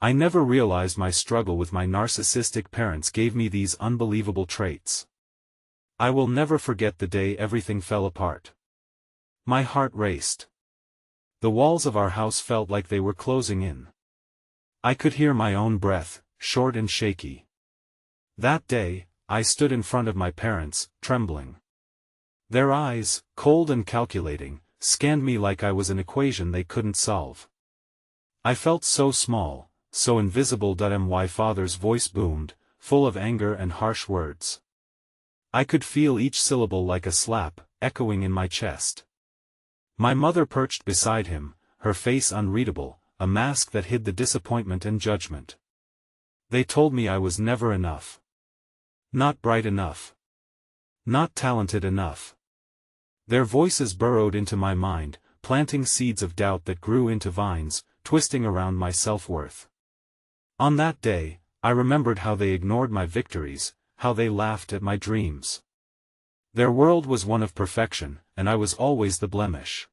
I never realized my struggle with my narcissistic parents gave me these unbelievable traits. I will never forget the day everything fell apart. My heart raced. The walls of our house felt like they were closing in. I could hear my own breath, short and shaky. That day, I stood in front of my parents, trembling. Their eyes, cold and calculating, scanned me like I was an equation they couldn't solve. I felt so small, so invisible. My father's voice boomed, full of anger and harsh words. I could feel each syllable like a slap, echoing in my chest. My mother perched beside him, her face unreadable, a mask that hid the disappointment and judgment. They told me I was never enough. Not bright enough. Not talented enough. Their voices burrowed into my mind, planting seeds of doubt that grew into vines, twisting around my self-worth. On that day, I remembered how they ignored my victories, how they laughed at my dreams. Their world was one of perfection, and I was always the blemish.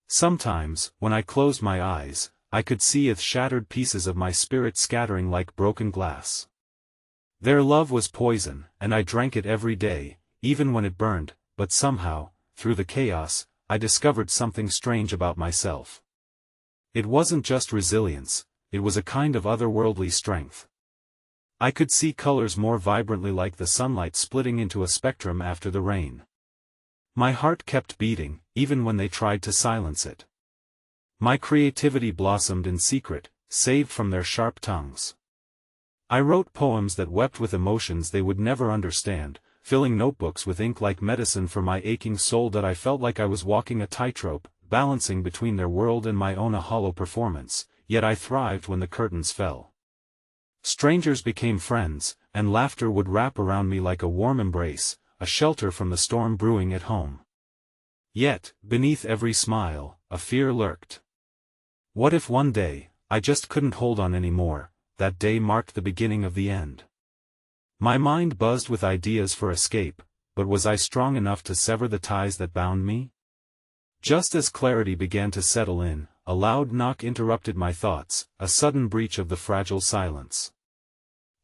Sometimes, when I closed my eyes, I could see the shattered pieces of my spirit scattering like broken glass. Their love was poison, and I drank it every day, even when it burned, but somehow, through the chaos, I discovered something strange about myself. It wasn't just resilience, it was a kind of otherworldly strength. I could see colors more vibrantly, like the sunlight splitting into a spectrum after the rain. My heart kept beating, even when they tried to silence it. My creativity blossomed in secret, saved from their sharp tongues. I wrote poems that wept with emotions they would never understand, filling notebooks with ink like medicine for my aching soul. I felt like I was walking a tightrope, balancing between their world and my own, a hollow performance, yet I thrived when the curtains fell. Strangers became friends, and laughter would wrap around me like a warm embrace, a shelter from the storm brewing at home. Yet, beneath every smile, a fear lurked. What if one day, I just couldn't hold on anymore? That day marked the beginning of the end. My mind buzzed with ideas for escape, but was I strong enough to sever the ties that bound me? Just as clarity began to settle in, a loud knock interrupted my thoughts, a sudden breach of the fragile silence.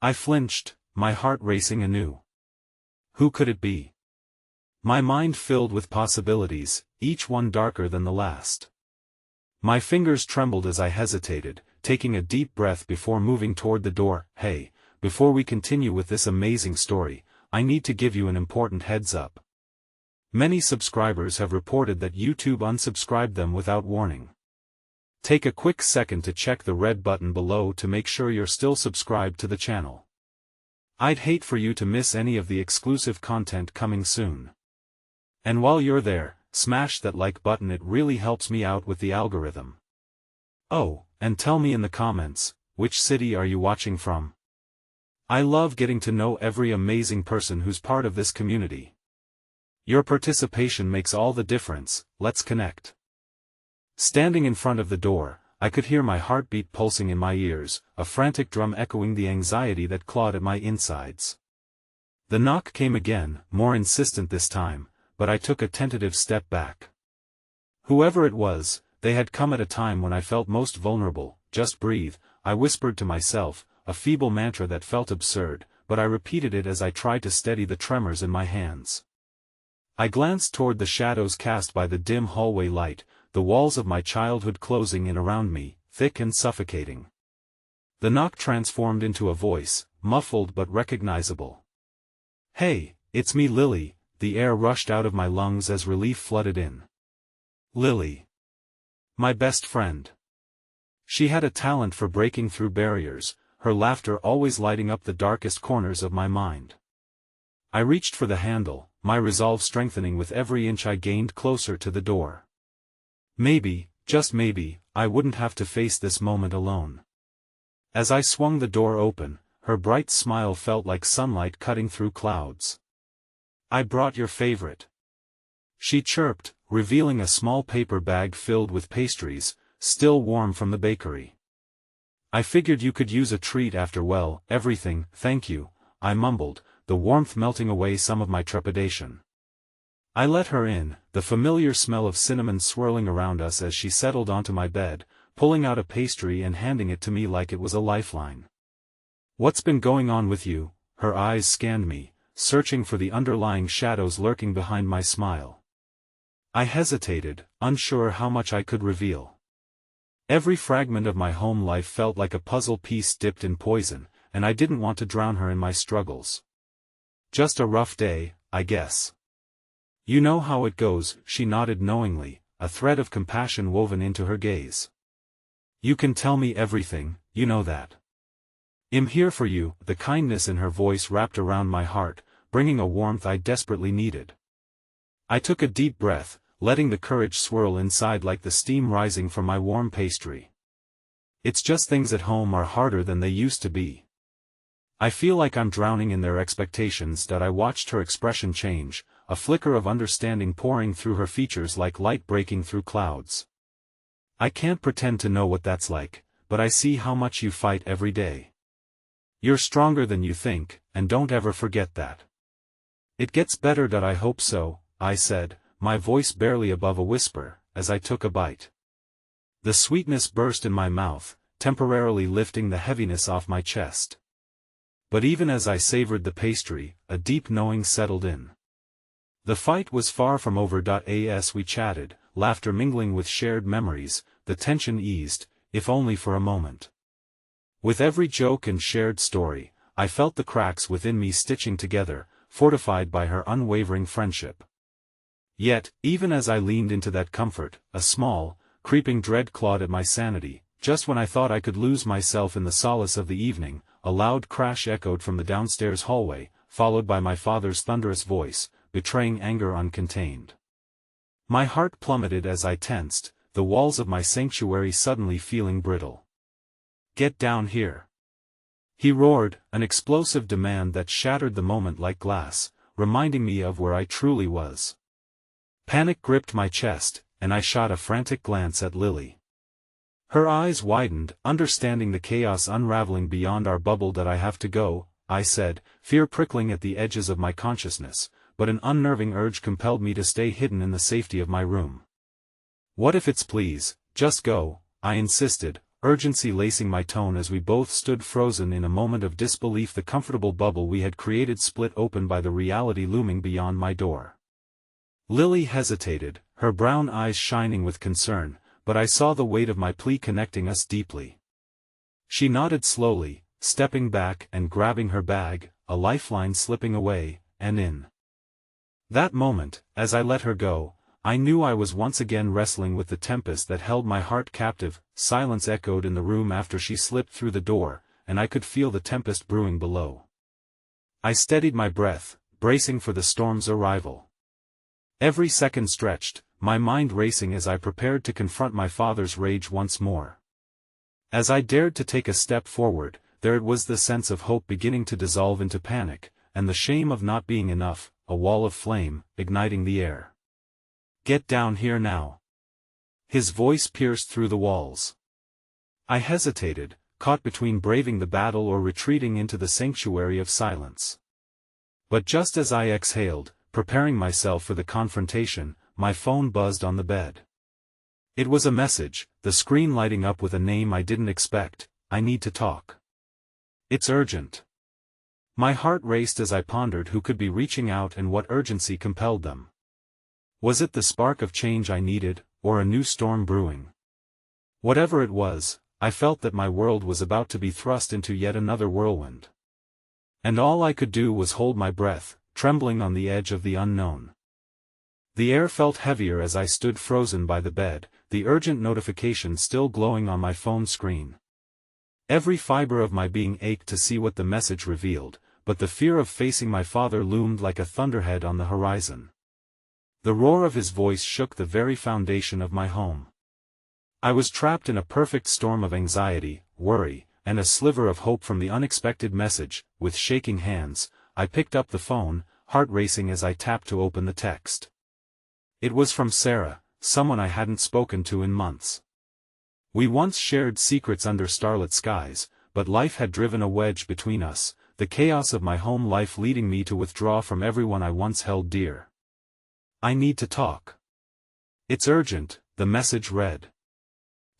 I flinched, my heart racing anew. Who could it be? My mind filled with possibilities, each one darker than the last. My fingers trembled as I hesitated, taking a deep breath before moving toward the door. Hey, before we continue with this amazing story, I need to give you an important heads up. Many subscribers have reported that YouTube unsubscribed them without warning. Take a quick second to check the red button below to make sure you're still subscribed to the channel. I'd hate for you to miss any of the exclusive content coming soon. And while you're there, smash that like button, it really helps me out with the algorithm. Oh, and tell me in the comments, which city are you watching from? I love getting to know every amazing person who's part of this community. Your participation makes all the difference. Let's connect. Standing in front of the door, I could hear my heartbeat pulsing in my ears, a frantic drum echoing the anxiety that clawed at my insides. The knock came again, more insistent this time, but I took a tentative step back. Whoever it was, they had come at a time when I felt most vulnerable. Just breathe, I whispered to myself, a feeble mantra that felt absurd, but I repeated it as I tried to steady the tremors in my hands. I glanced toward the shadows cast by the dim hallway light, the walls of my childhood closing in around me, thick and suffocating. The knock transformed into a voice, muffled but recognizable. Hey, it's me, Lily. The air rushed out of my lungs as relief flooded in. Lily. My best friend. She had a talent for breaking through barriers, her laughter always lighting up the darkest corners of my mind. I reached for the handle, my resolve strengthening with every inch I gained closer to the door. Maybe, just maybe, I wouldn't have to face this moment alone. As I swung the door open, her bright smile felt like sunlight cutting through clouds. I brought your favorite. She chirped, revealing a small paper bag filled with pastries, still warm from the bakery. I figured you could use a treat after, well, everything. Thank you, I mumbled, the warmth melting away some of my trepidation. I let her in, the familiar smell of cinnamon swirling around us as she settled onto my bed, pulling out a pastry and handing it to me like it was a lifeline. "What's been going on with you?" Her eyes scanned me, searching for the underlying shadows lurking behind my smile. I hesitated, unsure how much I could reveal. Every fragment of my home life felt like a puzzle piece dipped in poison, and I didn't want to drown her in my struggles. "Just a rough day, I guess. You know how it goes," she nodded knowingly, a thread of compassion woven into her gaze. "You can tell me everything, you know that. I'm here for you." The kindness in her voice wrapped around my heart, bringing a warmth I desperately needed. I took a deep breath, letting the courage swirl inside like the steam rising from my warm pastry. "It's just things at home are harder than they used to be. I feel like I'm drowning in their expectations." That I watched her expression change, a flicker of understanding pouring through her features like light breaking through clouds. "I can't pretend to know what that's like, but I see how much you fight every day. You're stronger than you think, and don't ever forget that." "It gets better." "That I hope so," I said, my voice barely above a whisper, as I took a bite. The sweetness burst in my mouth, temporarily lifting the heaviness off my chest. But even as I savored the pastry, a deep knowing settled in. The fight was far from over. As we chatted, laughter mingling with shared memories, the tension eased, if only for a moment. With every joke and shared story, I felt the cracks within me stitching together, fortified by her unwavering friendship. Yet, even as I leaned into that comfort, a small, creeping dread clawed at my sanity. Just when I thought I could lose myself in the solace of the evening, a loud crash echoed from the downstairs hallway, followed by my father's thunderous voice, betraying anger uncontained. My heart plummeted as I tensed, the walls of my sanctuary suddenly feeling brittle. "Get down here!" he roared, an explosive demand that shattered the moment like glass, reminding me of where I truly was. Panic gripped my chest, and I shot a frantic glance at Lily. Her eyes widened, understanding the chaos unraveling beyond our bubble. "That I have to go," I said, fear prickling at the edges of my consciousness, but an unnerving urge compelled me to stay hidden in the safety of my room. "What if it's please, just go," I insisted, urgency lacing my tone as we both stood frozen in a moment of disbelief. The comfortable bubble we had created split open by the reality looming beyond my door. Lily hesitated, her brown eyes shining with concern, but I saw the weight of my plea connecting us deeply. She nodded slowly, stepping back and grabbing her bag, a lifeline slipping away, and in. That moment, as I let her go, I knew I was once again wrestling with the tempest that held my heart captive. Silence echoed in the room after she slipped through the door, and I could feel the tempest brewing below. I steadied my breath, bracing for the storm's arrival. Every second stretched, my mind racing as I prepared to confront my father's rage once more. As I dared to take a step forward, there it was, the sense of hope beginning to dissolve into panic, and the shame of not being enough, a wall of flame, igniting the air. "Get down here now." His voice pierced through the walls. I hesitated, caught between braving the battle or retreating into the sanctuary of silence. But just as I exhaled, preparing myself for the confrontation, my phone buzzed on the bed. It was a message, the screen lighting up with a name I didn't expect. "I need to talk. It's urgent." My heart raced as I pondered who could be reaching out and what urgency compelled them. Was it the spark of change I needed, or a new storm brewing? Whatever it was, I felt that my world was about to be thrust into yet another whirlwind. And all I could do was hold my breath, trembling on the edge of the unknown. The air felt heavier as I stood frozen by the bed, the urgent notification still glowing on my phone screen. Every fiber of my being ached to see what the message revealed, but the fear of facing my father loomed like a thunderhead on the horizon. The roar of his voice shook the very foundation of my home. I was trapped in a perfect storm of anxiety, worry, and a sliver of hope from the unexpected message. With shaking hands, I picked up the phone, heart racing as I tapped to open the text. It was from Sarah, someone I hadn't spoken to in months. We once shared secrets under starlit skies, but life had driven a wedge between us, the chaos of my home life leading me to withdraw from everyone I once held dear. "I need to talk. It's urgent," the message read.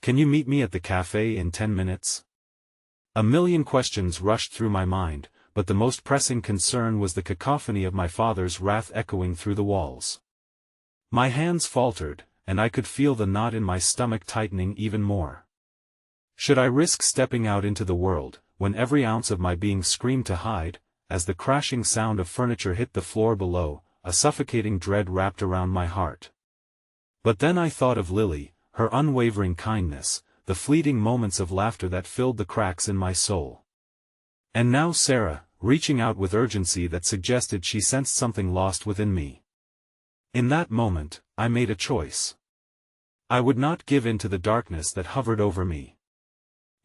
Can you meet me at the cafe in 10 minutes? A million questions rushed through my mind, but the most pressing concern was the cacophony of my father's wrath echoing through the walls. My hands faltered, and I could feel the knot in my stomach tightening even more. Should I risk stepping out into the world, when every ounce of my being screamed to hide? As the crashing sound of furniture hit the floor below, a suffocating dread wrapped around my heart. But then I thought of Lily, her unwavering kindness, the fleeting moments of laughter that filled the cracks in my soul. And now Sarah, reaching out with urgency that suggested she sensed something lost within me. In that moment, I made a choice. I would not give in to the darkness that hovered over me.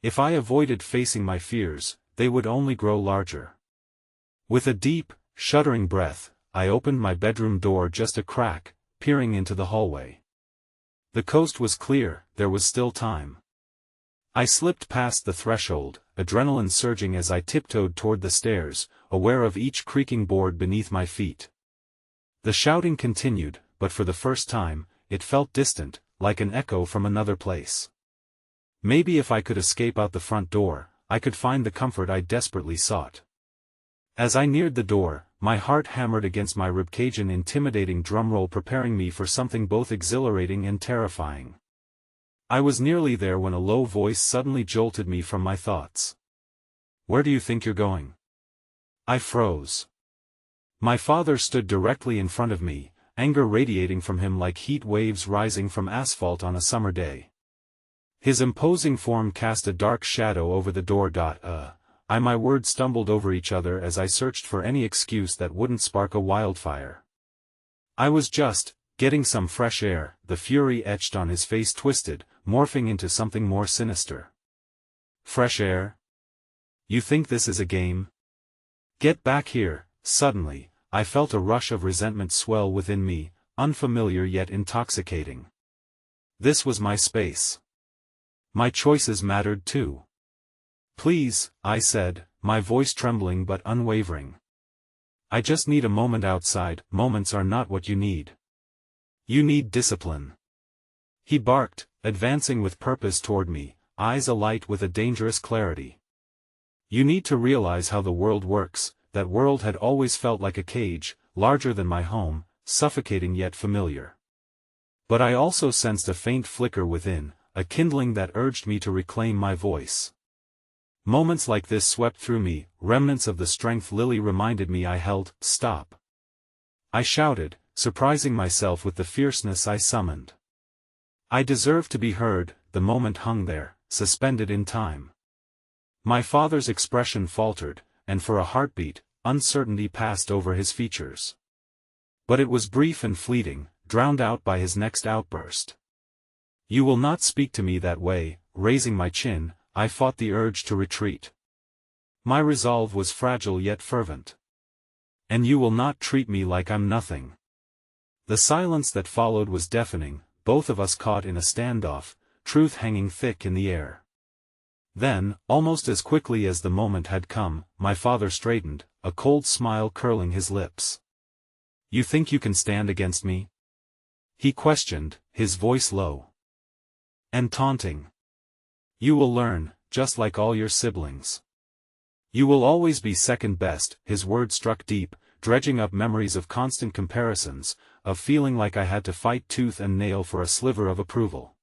If I avoided facing my fears, they would only grow larger. With a deep, shuddering breath, I opened my bedroom door just a crack, peering into the hallway. The coast was clear, there was still time. I slipped past the threshold, adrenaline surging as I tiptoed toward the stairs, aware of each creaking board beneath my feet. The shouting continued, but for the first time, it felt distant, like an echo from another place. Maybe if I could escape out the front door, I could find the comfort I desperately sought. As I neared the door, my heart hammered against my ribcage, an intimidating drumroll preparing me for something both exhilarating and terrifying. I was nearly there when a low voice suddenly jolted me from my thoughts. "Where do you think you're going?" I froze. My father stood directly in front of me, anger radiating from him like heat waves rising from asphalt on a summer day. His imposing form cast a dark shadow over the door. My words stumbled over each other as I searched for any excuse that wouldn't spark a wildfire. I was just getting some fresh air. The fury etched on his face twisted, morphing into something more sinister. Fresh air? You think this is a game? Get back here. Suddenly, I felt a rush of resentment swell within me, unfamiliar yet intoxicating. This was my space. My choices mattered too. "Please," I said, my voice trembling but unwavering. "I just need a moment outside." "Moments are not what you need. You need discipline." He barked, advancing with purpose toward me, eyes alight with a dangerous clarity. "You need to realize how the world works." That world had always felt like a cage, larger than my home, suffocating yet familiar. But I also sensed a faint flicker within, a kindling that urged me to reclaim my voice. Moments like this swept through me, remnants of the strength Lily reminded me I held. "Stop!" I shouted, surprising myself with the fierceness I summoned. I deserved to be heard. The moment hung there, suspended in time. My father's expression faltered, and for a heartbeat, uncertainty passed over his features. But it was brief and fleeting, drowned out by his next outburst. "You will not speak to me that way." Raising my chin, I fought the urge to retreat. My resolve was fragile yet fervent. "And you will not treat me like I'm nothing." The silence that followed was deafening, both of us caught in a standoff, truth hanging thick in the air. Then, almost as quickly as the moment had come, my father straightened, a cold smile curling his lips. "You think you can stand against me?" he questioned, his voice low and taunting. "You will learn, just like all your siblings. You will always be second best." His words struck deep, dredging up memories of constant comparisons, of feeling like I had to fight tooth and nail for a sliver of approval.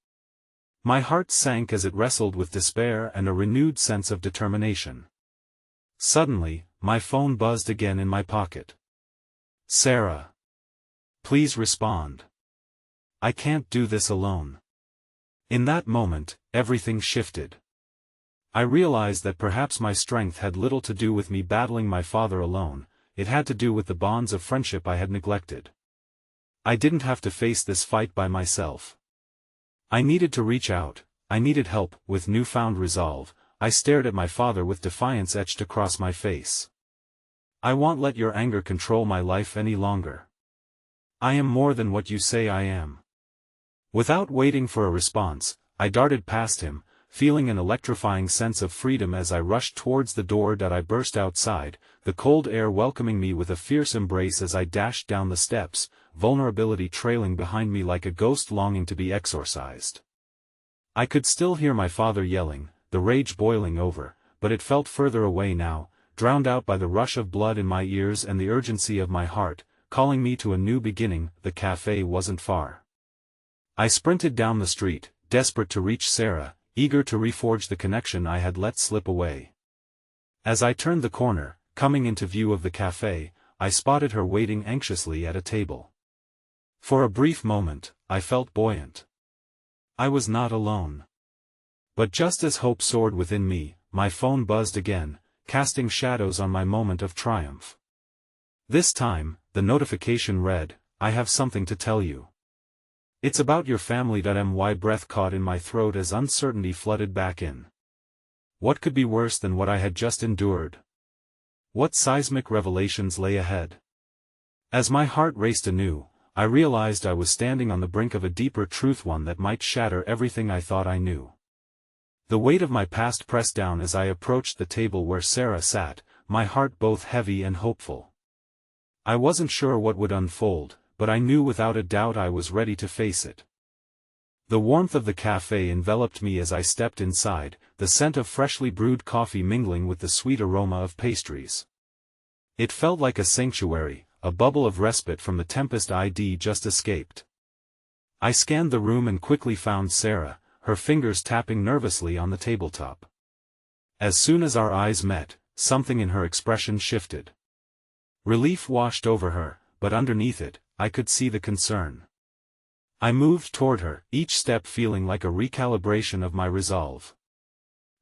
My heart sank as it wrestled with despair and a renewed sense of determination. Suddenly, my phone buzzed again in my pocket. "Sarah. Please respond. I can't do this alone." In that moment, everything shifted. I realized that perhaps my strength had little to do with me battling my father alone, it had to do with the bonds of friendship I had neglected. I didn't have to face this fight by myself. I needed to reach out, I needed help. With newfound resolve, I stared at my father with defiance etched across my face. "I won't let your anger control my life any longer. I am more than what you say I am." Without waiting for a response, I darted past him, feeling an electrifying sense of freedom as I rushed towards the door. I burst outside, the cold air welcoming me with a fierce embrace as I dashed down the steps, vulnerability trailing behind me like a ghost longing to be exorcised. I could still hear my father yelling, the rage boiling over, but it felt further away now, drowned out by the rush of blood in my ears and the urgency of my heart, calling me to a new beginning. The cafe wasn't far. I sprinted down the street, desperate to reach Sarah, eager to reforge the connection I had let slip away. As I turned the corner, coming into view of the cafe, I spotted her waiting anxiously at a table. For a brief moment, I felt buoyant. I was not alone. But just as hope soared within me, my phone buzzed again, casting shadows on my moment of triumph. This time, the notification read, "I have something to tell you. It's about your family." My breath caught in my throat as uncertainty flooded back in. What could be worse than what I had just endured? What seismic revelations lay ahead? As my heart raced anew, I realized I was standing on the brink of a deeper truth, one that might shatter everything I thought I knew. The weight of my past pressed down as I approached the table where Sarah sat, my heart both heavy and hopeful. I wasn't sure what would unfold, but I knew without a doubt I was ready to face it. The warmth of the cafe enveloped me as I stepped inside, the scent of freshly brewed coffee mingling with the sweet aroma of pastries. It felt like a sanctuary, a bubble of respite from the tempest I'd just escaped. I scanned the room and quickly found Sarah, her fingers tapping nervously on the tabletop. As soon as our eyes met, something in her expression shifted. Relief washed over her, but underneath it, I could see the concern. I moved toward her, each step feeling like a recalibration of my resolve.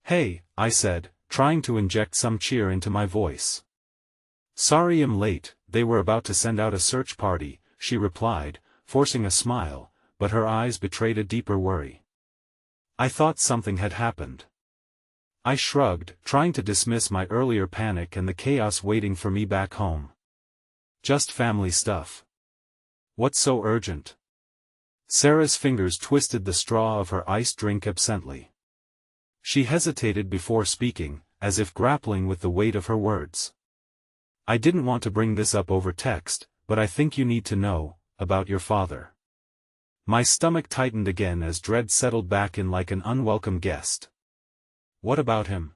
"Hey," I said, trying to inject some cheer into my voice. "Sorry I'm late, they were about to send out a search party," she replied, forcing a smile, but her eyes betrayed a deeper worry. I thought something had happened. I shrugged, trying to dismiss my earlier panic and the chaos waiting for me back home. "Just family stuff." "What's so urgent?" Sarah's fingers twisted the straw of her iced drink absently. She hesitated before speaking, as if grappling with the weight of her words. "I didn't want to bring this up over text, but I think you need to know about your father." My stomach tightened again as dread settled back in like an unwelcome guest. "What about him?"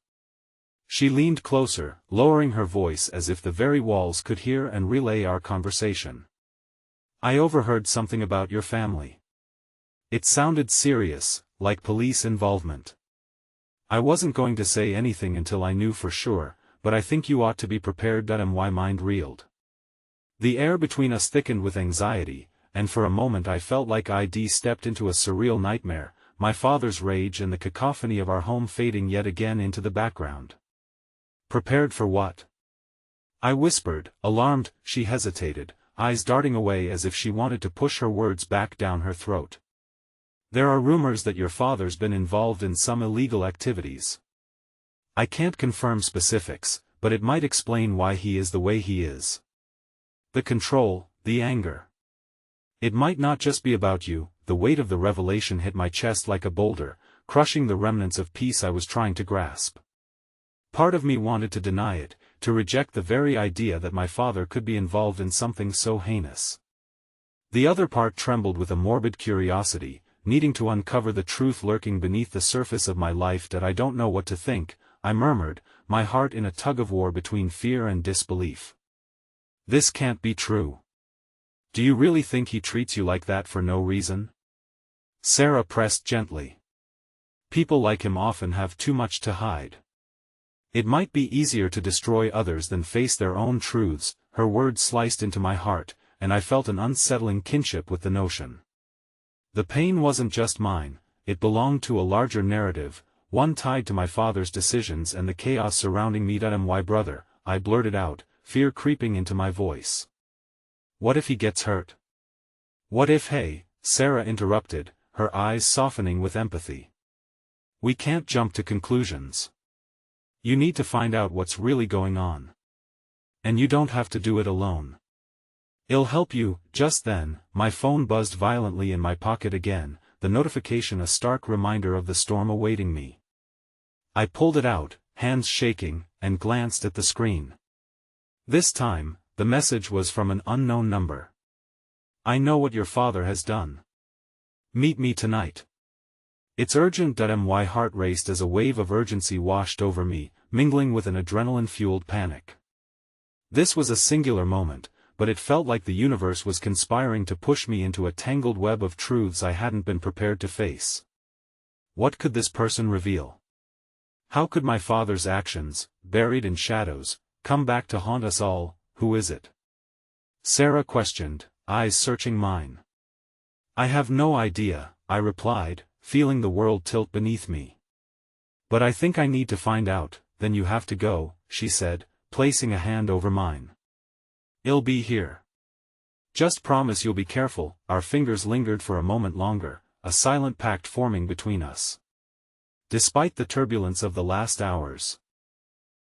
She leaned closer, lowering her voice as if the very walls could hear and relay our conversation. "I overheard something about your family." It sounded serious, like police involvement. I wasn't going to say anything until I knew for sure, but I think you ought to be prepared. My mind reeled. The air between us thickened with anxiety, and for a moment I felt like I'd stepped into a surreal nightmare, my father's rage and the cacophony of our home fading yet again into the background. "Prepared for what?" I whispered, alarmed. She hesitated, eyes darting away as if she wanted to push her words back down her throat. "There are rumors that your father's been involved in some illegal activities. I can't confirm specifics, but it might explain why he is the way he is. The control, the anger. It might not just be about you." The weight of the revelation hit my chest like a boulder, crushing the remnants of peace I was trying to grasp. Part of me wanted to deny it, to reject the very idea that my father could be involved in something so heinous. The other part trembled with a morbid curiosity, needing to uncover the truth lurking beneath the surface of my life. "That I don't know what to think," I murmured, my heart in a tug-of-war between fear and disbelief. "This can't be true. Do you really think he treats you like that for no reason?" Sarah pressed gently. "People like him often have too much to hide. It might be easier to destroy others than face their own truths." Her words sliced into my heart, and I felt an unsettling kinship with the notion. The pain wasn't just mine, it belonged to a larger narrative, one tied to my father's decisions and the chaos surrounding me. "My brother," I blurted out, fear creeping into my voice. "What if he gets hurt?" "What if?" "Hey," Sarah interrupted, her eyes softening with empathy. "We can't jump to conclusions. You need to find out what's really going on. And you don't have to do it alone. It'll help you." Just then, my phone buzzed violently in my pocket again, the notification a stark reminder of the storm awaiting me. I pulled it out, hands shaking, and glanced at the screen. This time, the message was from an unknown number. "I know what your father has done. Meet me tonight." It's urgent. My heart raced as a wave of urgency washed over me, mingling with an adrenaline-fueled panic. This was a singular moment, but it felt like the universe was conspiring to push me into a tangled web of truths I hadn't been prepared to face. What could this person reveal? How could my father's actions, buried in shadows, come back to haunt us all? Who is it? Sarah questioned, eyes searching mine. I have no idea, I replied, feeling the world tilt beneath me. But I think I need to find out. Then you have to go, she said, placing a hand over mine. I'll be here. Just promise you'll be careful. Our fingers lingered for a moment longer, a silent pact forming between us. Despite the turbulence of the last hours,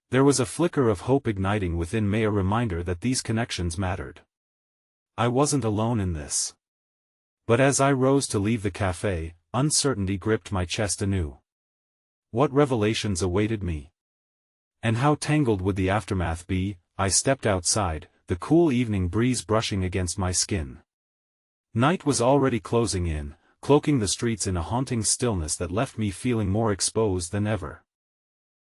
there was a flicker of hope igniting within me, a reminder that these connections mattered. I wasn't alone in this. But as I rose to leave the cafe, uncertainty gripped my chest anew. What revelations awaited me? And how tangled would the aftermath be? I stepped outside, the cool evening breeze brushing against my skin. Night was already closing in, cloaking the streets in a haunting stillness that left me feeling more exposed than ever.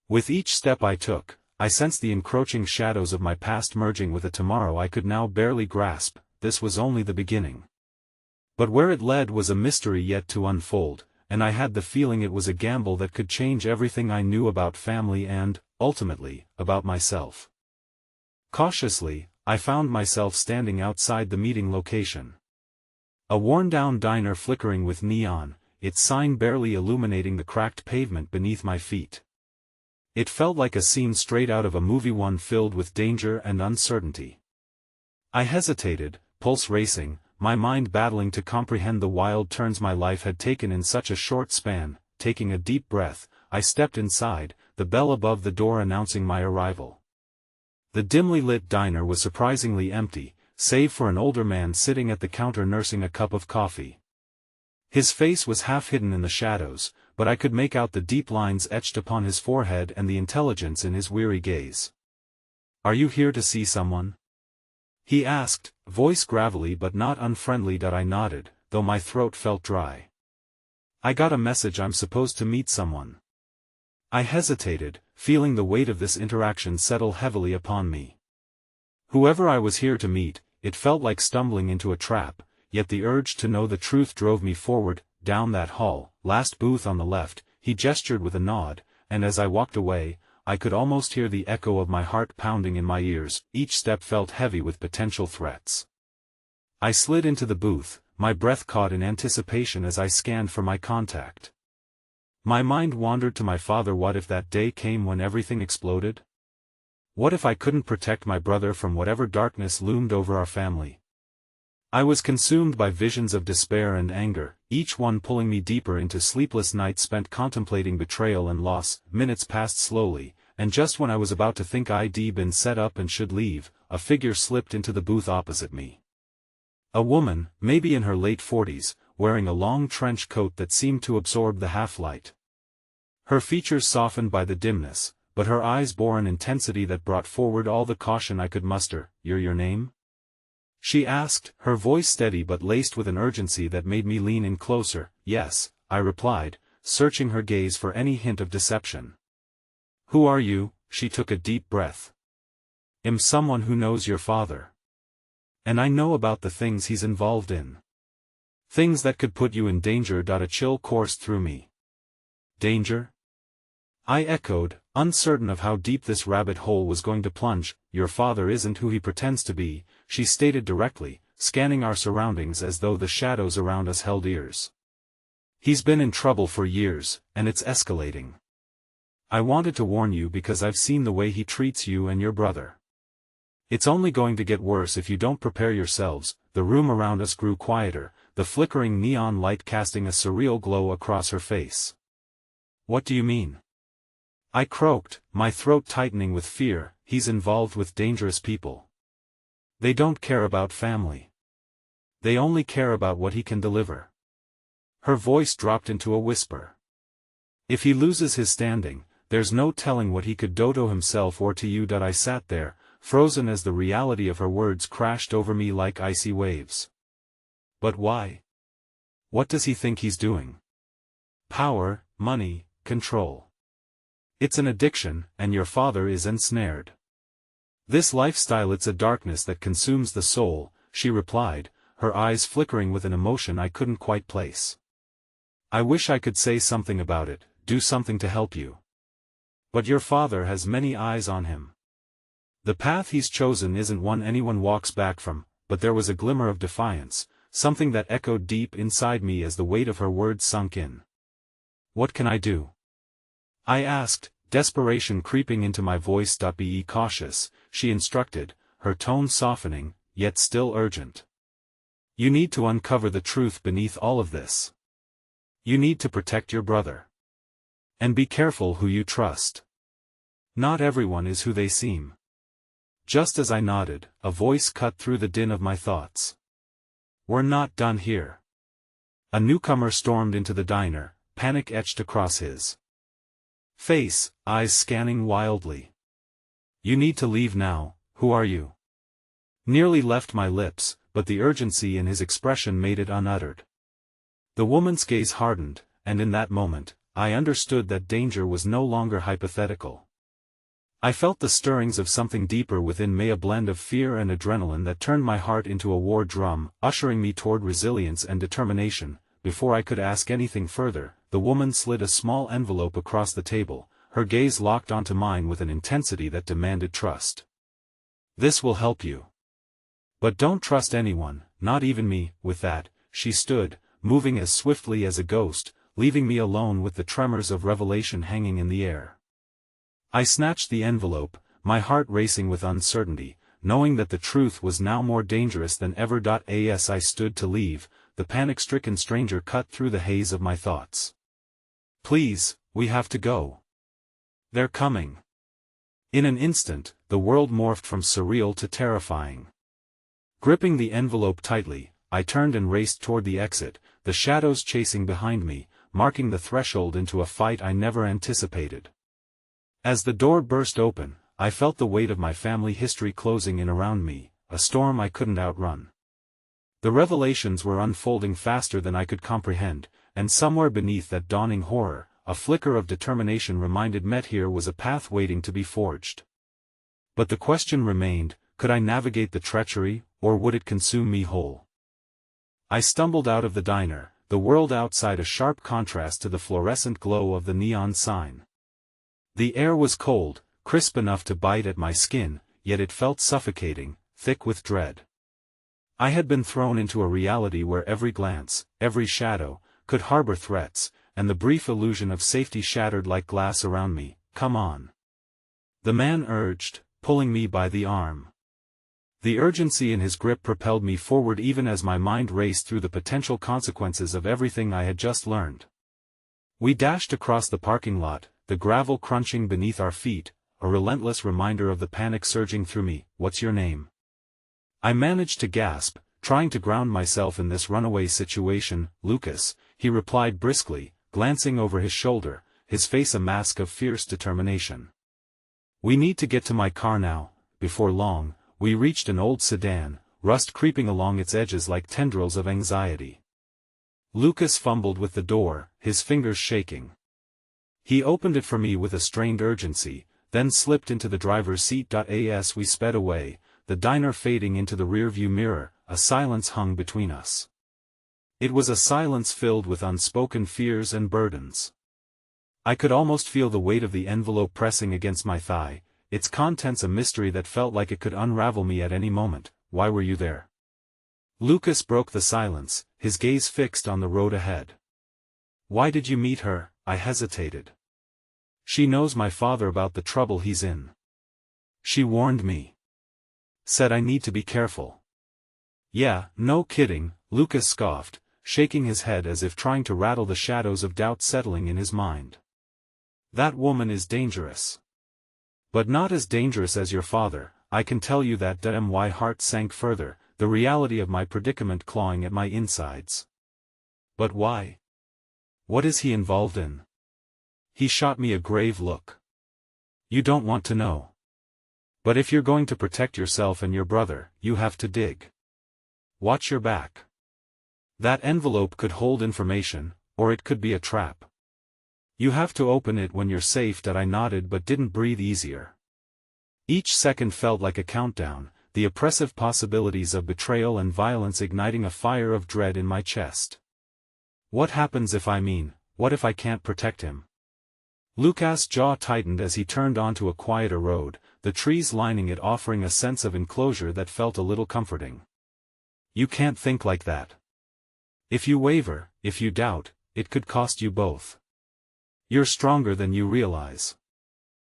With each step I took, I sensed the encroaching shadows of my past merging with a tomorrow I could now barely grasp. This was only the beginning. But where it led was a mystery yet to unfold, and I had the feeling it was a gamble that could change everything I knew about family and, ultimately, about myself. Cautiously, I found myself standing outside the meeting location. A worn-down diner flickering with neon, its sign barely illuminating the cracked pavement beneath my feet. It felt like a scene straight out of a movie, one filled with danger and uncertainty. I hesitated, pulse racing, my mind battling to comprehend the wild turns my life had taken in such a short span. Taking a deep breath, I stepped inside, the bell above the door announcing my arrival. The dimly lit diner was surprisingly empty, save for an older man sitting at the counter nursing a cup of coffee. His face was half hidden in the shadows, but I could make out the deep lines etched upon his forehead and the intelligence in his weary gaze. "Are you here to see someone?" he asked, voice gravelly but not unfriendly. I nodded, though my throat felt dry. "I got a message I'm supposed to meet someone." I hesitated, feeling the weight of this interaction settle heavily upon me. Whoever I was here to meet, it felt like stumbling into a trap, yet the urge to know the truth drove me forward. "Down that hall, last booth on the left," he gestured with a nod, and as I walked away, I could almost hear the echo of my heart pounding in my ears. Each step felt heavy with potential threats. I slid into the booth, my breath caught in anticipation as I scanned for my contact. My mind wandered to my father. What if that day came when everything exploded? What if I couldn't protect my brother from whatever darkness loomed over our family? I was consumed by visions of despair and anger, each one pulling me deeper into sleepless nights spent contemplating betrayal and loss. Minutes passed slowly, and just when I was about to think I'd been set up and should leave, a figure slipped into the booth opposite me. A woman, maybe in her late 40s, wearing a long trench coat that seemed to absorb the half-light. Her features softened by the dimness, but her eyes bore an intensity that brought forward all the caution I could muster. "Your name?" she asked, her voice steady but laced with an urgency that made me lean in closer. "Yes," I replied, searching her gaze for any hint of deception. "Who are you?" She took a deep breath. "I'm someone who knows your father. And I know about the things he's involved in. Things that could put you in danger." A chill coursed through me. "Danger?" I echoed, uncertain of how deep this rabbit hole was going to plunge. "Your father isn't who he pretends to be," she stated directly, scanning our surroundings as though the shadows around us held ears. "He's been in trouble for years, and it's escalating. I wanted to warn you because I've seen the way he treats you and your brother. It's only going to get worse if you don't prepare yourselves." The room around us grew quieter, the flickering neon light casting a surreal glow across her face. "What do you mean?" I croaked, my throat tightening with fear. "He's involved with dangerous people. They don't care about family. They only care about what he can deliver." Her voice dropped into a whisper. "If he loses his standing, there's no telling what he could do to himself or to you." I sat there, frozen as the reality of her words crashed over me like icy waves. "But why? What does he think he's doing?" Power, money, control. It's an addiction, and your father is ensnared. This lifestyle, it's a darkness that consumes the soul, she replied, her eyes flickering with an emotion I couldn't quite place. I wish I could say something about it, do something to help you. But your father has many eyes on him. The path he's chosen isn't one anyone walks back from, but there was a glimmer of defiance, something that echoed deep inside me as the weight of her words sunk in. What can I do? I asked, desperation creeping into my voice. Be cautious, she instructed, her tone softening, yet still urgent. You need to uncover the truth beneath all of this. You need to protect your brother. And be careful who you trust. Not everyone is who they seem. Just as I nodded, a voice cut through the din of my thoughts. We're not done here. A newcomer stormed into the diner, panic etched across his face, eyes scanning wildly. You need to leave now, who are you? Nearly left my lips, but the urgency in his expression made it unuttered. The woman's gaze hardened, and in that moment, I understood that danger was no longer hypothetical. I felt the stirrings of something deeper within me, a blend of fear and adrenaline that turned my heart into a war drum, ushering me toward resilience and determination. Before I could ask anything further, the woman slid a small envelope across the table, her gaze locked onto mine with an intensity that demanded trust. This will help you. But don't trust anyone, not even me. With that, she stood, moving as swiftly as a ghost, leaving me alone with the tremors of revelation hanging in the air. I snatched the envelope, my heart racing with uncertainty, knowing that the truth was now more dangerous than ever. As I stood to leave, the panic-stricken stranger cut through the haze of my thoughts. Please, we have to go. They're coming. In an instant, the world morphed from surreal to terrifying. Gripping the envelope tightly, I turned and raced toward the exit, the shadows chasing behind me, marking the threshold into a fight I never anticipated. As the door burst open, I felt the weight of my family history closing in around me, a storm I couldn't outrun. The revelations were unfolding faster than I could comprehend, and somewhere beneath that dawning horror, a flicker of determination reminded me here was a path waiting to be forged. But the question remained, could I navigate the treachery, or would it consume me whole? I stumbled out of the diner, the world outside a sharp contrast to the fluorescent glow of the neon sign. The air was cold, crisp enough to bite at my skin, yet it felt suffocating, thick with dread. I had been thrown into a reality where every glance, every shadow, could harbor threats, and the brief illusion of safety shattered like glass around me. Come on. The man urged, pulling me by the arm. The urgency in his grip propelled me forward even as my mind raced through the potential consequences of everything I had just learned. We dashed across the parking lot, the gravel crunching beneath our feet, a relentless reminder of the panic surging through me. What's your name? I managed to gasp, trying to ground myself in this runaway situation. Lucas, he replied briskly, glancing over his shoulder, his face a mask of fierce determination. We need to get to my car now. Before long, we reached an old sedan, rust creeping along its edges like tendrils of anxiety. Lucas fumbled with the door, his fingers shaking. He opened it for me with a strained urgency, then slipped into the driver's seat. As we sped away, the diner fading into the rearview mirror, a silence hung between us. It was a silence filled with unspoken fears and burdens. I could almost feel the weight of the envelope pressing against my thigh, its contents a mystery that felt like it could unravel me at any moment. Why were you there? Lucas broke the silence, his gaze fixed on the road ahead. Why did you meet her? I hesitated. She knows my father about the trouble he's in. She warned me. Said I need to be careful. Yeah, no kidding, Lucas scoffed, shaking his head as if trying to rattle the shadows of doubt settling in his mind. That woman is dangerous. But not as dangerous as your father, I can tell you that. My heart sank further, the reality of my predicament clawing at my insides. But why? What is he involved in? He shot me a grave look. You don't want to know. But if you're going to protect yourself and your brother, you have to dig. Watch your back. That envelope could hold information, or it could be a trap. You have to open it when you're safe. I nodded but didn't breathe easier. Each second felt like a countdown, the oppressive possibilities of betrayal and violence igniting a fire of dread in my chest. What happens if what if I can't protect him? Lucas' jaw tightened as he turned onto a quieter road, the trees lining it offering a sense of enclosure that felt a little comforting. You can't think like that. If you waver, if you doubt, it could cost you both. You're stronger than you realize.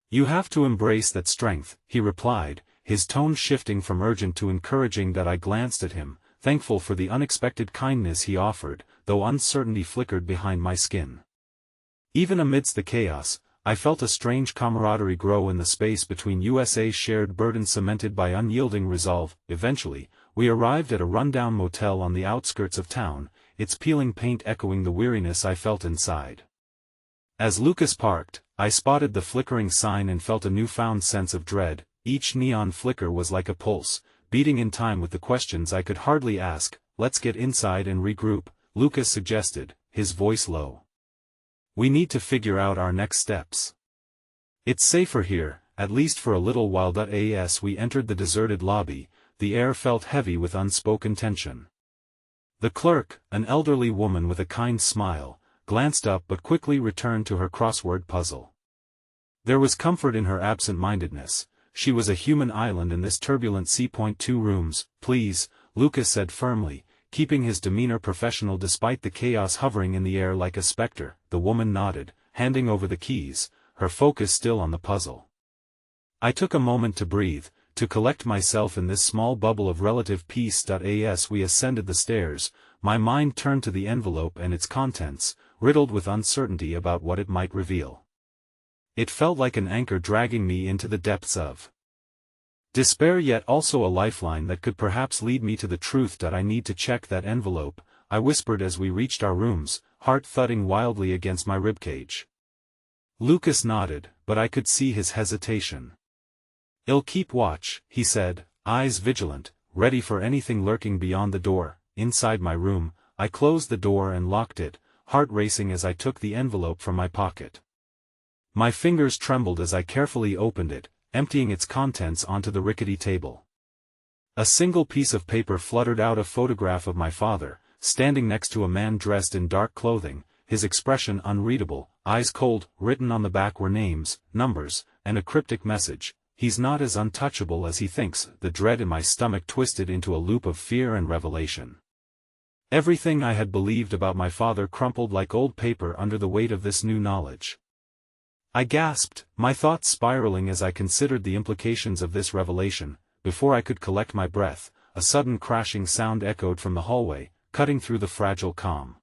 You have to embrace that strength, he replied, his tone shifting from urgent to encouraging. I glanced at him, thankful for the unexpected kindness he offered, though uncertainty flickered behind my skin. Even amidst the chaos, I felt a strange camaraderie grow in the space between USA's shared burden cemented by unyielding resolve. Eventually, we arrived at a rundown motel on the outskirts of town, its peeling paint echoing the weariness I felt inside. As Lucas parked, I spotted the flickering sign and felt a newfound sense of dread. Each neon flicker was like a pulse, beating in time with the questions I could hardly ask. Let's get inside and regroup, Lucas suggested, his voice low. We need to figure out our next steps. It's safer here, at least for a little while. As we entered the deserted lobby, the air felt heavy with unspoken tension. The clerk, an elderly woman with a kind smile, glanced up but quickly returned to her crossword puzzle. There was comfort in her absent-mindedness. She was a human island in this turbulent sea. 2 rooms, please, Lucas said firmly, keeping his demeanor professional despite the chaos hovering in the air like a specter. The woman nodded, handing over the keys, her focus still on the puzzle. I took a moment to breathe, to collect myself in this small bubble of relative peace. As we ascended the stairs, my mind turned to the envelope and its contents, riddled with uncertainty about what it might reveal. It felt like an anchor dragging me into the depths of despair, yet also a lifeline that could perhaps lead me to the truth. I need to check that envelope, I whispered as we reached our rooms, heart thudding wildly against my ribcage. Lucas nodded, but I could see his hesitation. I'll keep watch, he said, eyes vigilant, ready for anything lurking beyond the door. Inside my room, I closed the door and locked it, heart racing as I took the envelope from my pocket. My fingers trembled as I carefully opened it, emptying its contents onto the rickety table. A single piece of paper fluttered out, a photograph of my father, standing next to a man dressed in dark clothing, his expression unreadable, eyes cold. Written on the back were names, numbers, and a cryptic message: "He's not as untouchable as he thinks." The dread in my stomach twisted into a loop of fear and revelation. Everything I had believed about my father crumpled like old paper under the weight of this new knowledge. I gasped, my thoughts spiraling as I considered the implications of this revelation. Before I could collect my breath, a sudden crashing sound echoed from the hallway, cutting through the fragile calm.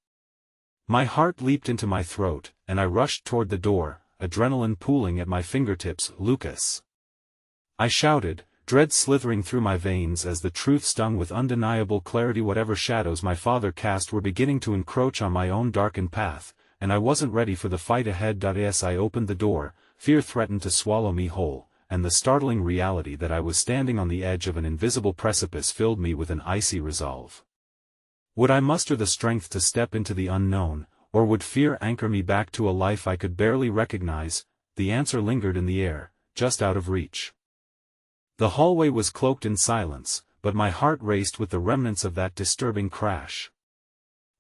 My heart leaped into my throat, and I rushed toward the door, adrenaline pooling at my fingertips. "Lucas!" I shouted, dread slithering through my veins as the truth stung with undeniable clarity. Whatever shadows my father cast were beginning to encroach on my own darkened path, and I wasn't ready for the fight ahead. As I opened the door, fear threatened to swallow me whole, and the startling reality that I was standing on the edge of an invisible precipice filled me with an icy resolve. Would I muster the strength to step into the unknown, or would fear anchor me back to a life I could barely recognize? The answer lingered in the air, just out of reach. The hallway was cloaked in silence, but my heart raced with the remnants of that disturbing crash.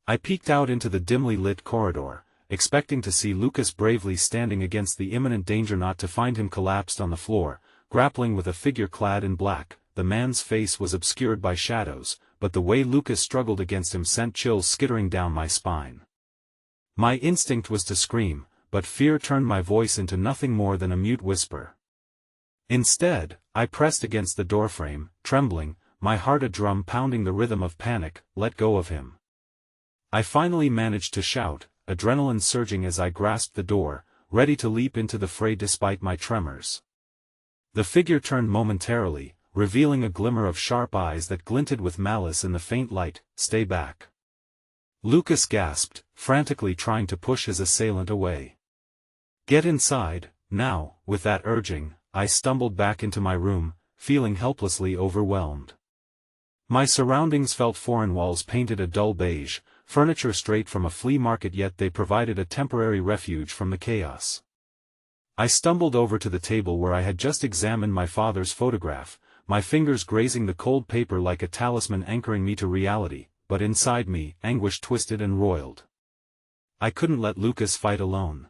I peeked out into the dimly lit corridor, expecting to see Lucas bravely standing against the imminent danger, not to find him collapsed on the floor, grappling with a figure clad in black. The man's face was obscured by shadows, but the way Lucas struggled against him sent chills skittering down my spine. My instinct was to scream, but fear turned my voice into nothing more than a mute whisper. Instead, I pressed against the doorframe, trembling, my heart a drum pounding the rhythm of panic. "Let go of him!" I finally managed to shout, adrenaline surging as I grasped the door, ready to leap into the fray despite my tremors. The figure turned momentarily, revealing a glimmer of sharp eyes that glinted with malice in the faint light. "Stay back!" Lucas gasped, frantically trying to push his assailant away. "Get inside, now!" With that urging, I stumbled back into my room, feeling helplessly overwhelmed. My surroundings felt foreign. Walls painted a dull beige, furniture straight from a flea market, yet they provided a temporary refuge from the chaos. I stumbled over to the table where I had just examined my father's photograph, my fingers grazing the cold paper like a talisman anchoring me to reality, but inside me, anguish twisted and roiled. I couldn't let Lucas fight alone.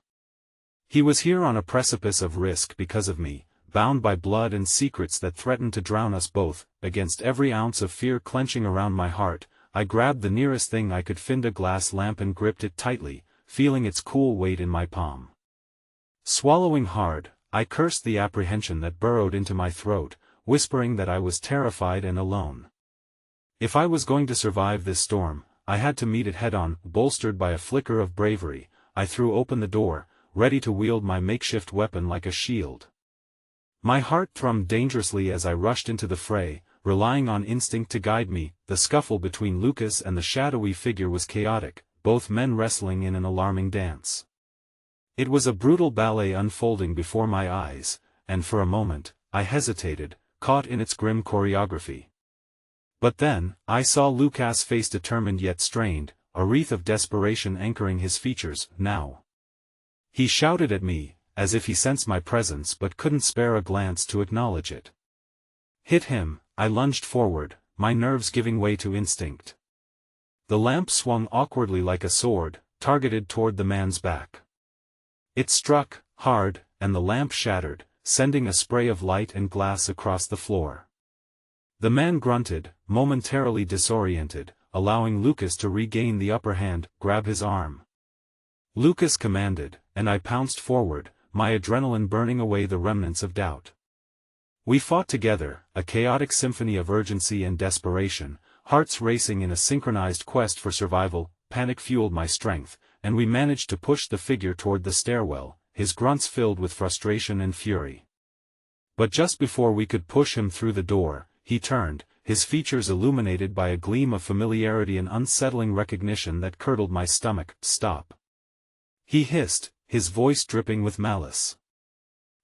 He was here on a precipice of risk because of me, bound by blood and secrets that threatened to drown us both. Against every ounce of fear clenching around my heart, I grabbed the nearest thing I could find, a glass lamp, and gripped it tightly, feeling its cool weight in my palm. Swallowing hard, I cursed the apprehension that burrowed into my throat, whispering that I was terrified and alone. If I was going to survive this storm, I had to meet it head-on. Bolstered by a flicker of bravery, I threw open the door, ready to wield my makeshift weapon like a shield. My heart thrummed dangerously as I rushed into the fray, relying on instinct to guide me. The scuffle between Lucas and the shadowy figure was chaotic, both men wrestling in an alarming dance. It was a brutal ballet unfolding before my eyes, and for a moment, I hesitated, caught in its grim choreography. But then, I saw Lucas' face, determined yet strained, a wreath of desperation anchoring his features. Now. He shouted at me, as if he sensed my presence but couldn't spare a glance to acknowledge it. Hit him, I lunged forward, my nerves giving way to instinct. The lamp swung awkwardly like a sword, targeted toward the man's back. It struck, hard, and the lamp shattered, sending a spray of light and glass across the floor. The man grunted, momentarily disoriented, allowing Lucas to regain the upper hand. Grab his arm. Lucas commanded, and I pounced forward, my adrenaline burning away the remnants of doubt. We fought together, a chaotic symphony of urgency and desperation, hearts racing in a synchronized quest for survival. Panic fueled my strength, and we managed to push the figure toward the stairwell, his grunts filled with frustration and fury. But just before we could push him through the door, he turned, his features illuminated by a gleam of familiarity and unsettling recognition that curdled my stomach. Stop. He hissed, his voice dripping with malice.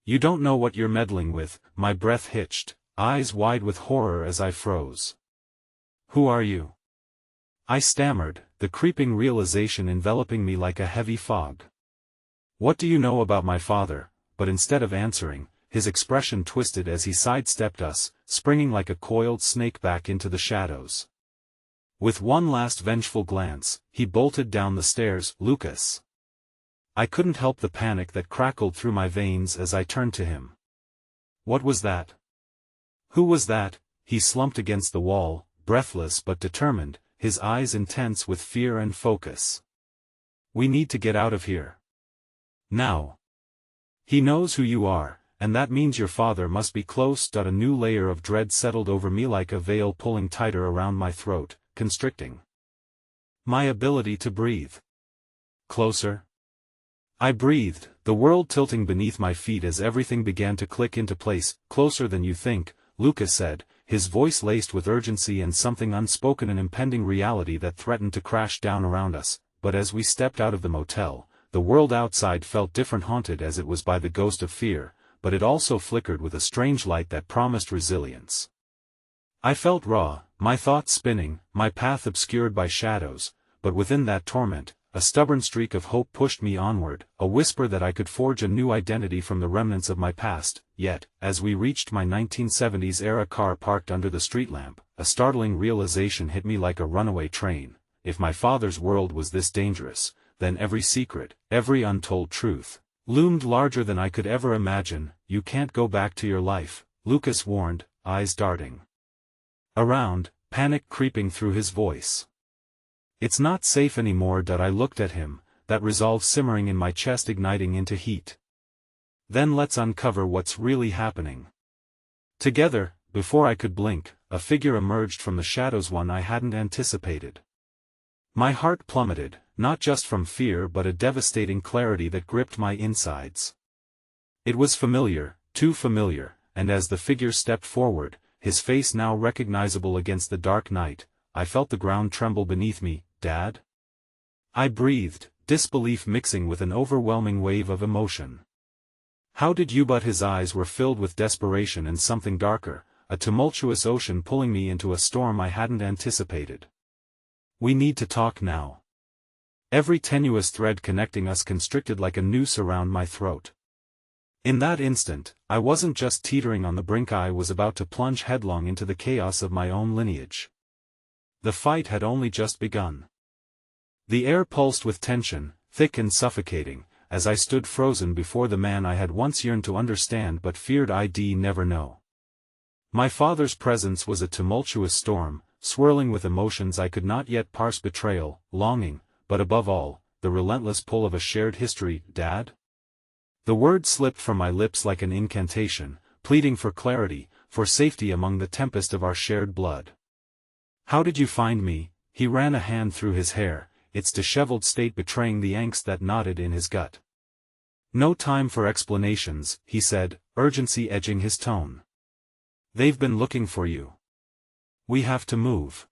You don't know what you're meddling with. My breath hitched, eyes wide with horror as I froze. Who are you? I stammered, the creeping realization enveloping me like a heavy fog. What do you know about my father? But instead of answering, his expression twisted as he sidestepped us, springing like a coiled snake back into the shadows. With one last vengeful glance, he bolted down the stairs. Lucas. I couldn't help the panic that crackled through my veins as I turned to him. What was that? Who was that? He slumped against the wall, breathless but determined, his eyes intense with fear and focus. We need to get out of here. Now. He knows who you are, and that means your father must be close. A new layer of dread settled over me like a veil pulling tighter around my throat, constricting my ability to breathe. Closer. I breathed, the world tilting beneath my feet as everything began to click into place. Closer than you think, Lucas said, his voice laced with urgency and something unspoken, an impending reality that threatened to crash down around us. But as we stepped out of the motel, the world outside felt different, haunted as it was by the ghost of fear, but it also flickered with a strange light that promised resilience. I felt raw, my thoughts spinning, my path obscured by shadows, but within that torment, a stubborn streak of hope pushed me onward, a whisper that I could forge a new identity from the remnants of my past. Yet, as we reached my 1970s-era car parked under the street lamp, a startling realization hit me like a runaway train. If my father's world was this dangerous, then every secret, every untold truth, loomed larger than I could ever imagine. You can't go back to your life, Lucas warned, eyes darting around, panic creeping through his voice. It's not safe anymore. I looked at him, that resolve simmering in my chest igniting into heat. Then let's uncover what's really happening. Together, before I could blink, a figure emerged from the shadows, one I hadn't anticipated. My heart plummeted, not just from fear but a devastating clarity that gripped my insides. It was familiar, too familiar, and as the figure stepped forward, his face now recognizable against the dark night, I felt the ground tremble beneath me. Dad? I breathed, disbelief mixing with an overwhelming wave of emotion. How did you? But his eyes were filled with desperation and something darker, a tumultuous ocean pulling me into a storm I hadn't anticipated. We need to talk now. Every tenuous thread connecting us constricted like a noose around my throat. In that instant, I wasn't just teetering on the brink, I was about to plunge headlong into the chaos of my own lineage. The fight had only just begun. The air pulsed with tension, thick and suffocating, as I stood frozen before the man I had once yearned to understand but feared I'd never know. My father's presence was a tumultuous storm, swirling with emotions I could not yet parse: betrayal, longing, but above all, the relentless pull of a shared history. Dad? The word slipped from my lips like an incantation, pleading for clarity, for safety among the tempest of our shared blood. How did you find me? He ran a hand through his hair, its disheveled state betraying the angst that knotted in his gut. No time for explanations, he said, urgency edging his tone. They've been looking for you. We have to move.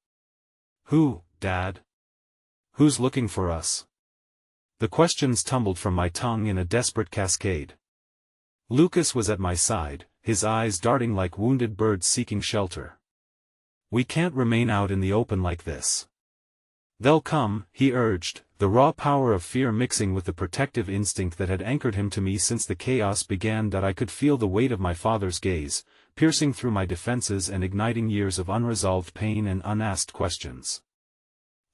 Who, Dad? Who's looking for us? The questions tumbled from my tongue in a desperate cascade. Lucas was at my side, his eyes darting like wounded birds seeking shelter. We can't remain out in the open like this. They'll come, he urged, the raw power of fear mixing with the protective instinct that had anchored him to me since the chaos began. That I could feel the weight of my father's gaze, piercing through my defenses and igniting years of unresolved pain and unasked questions.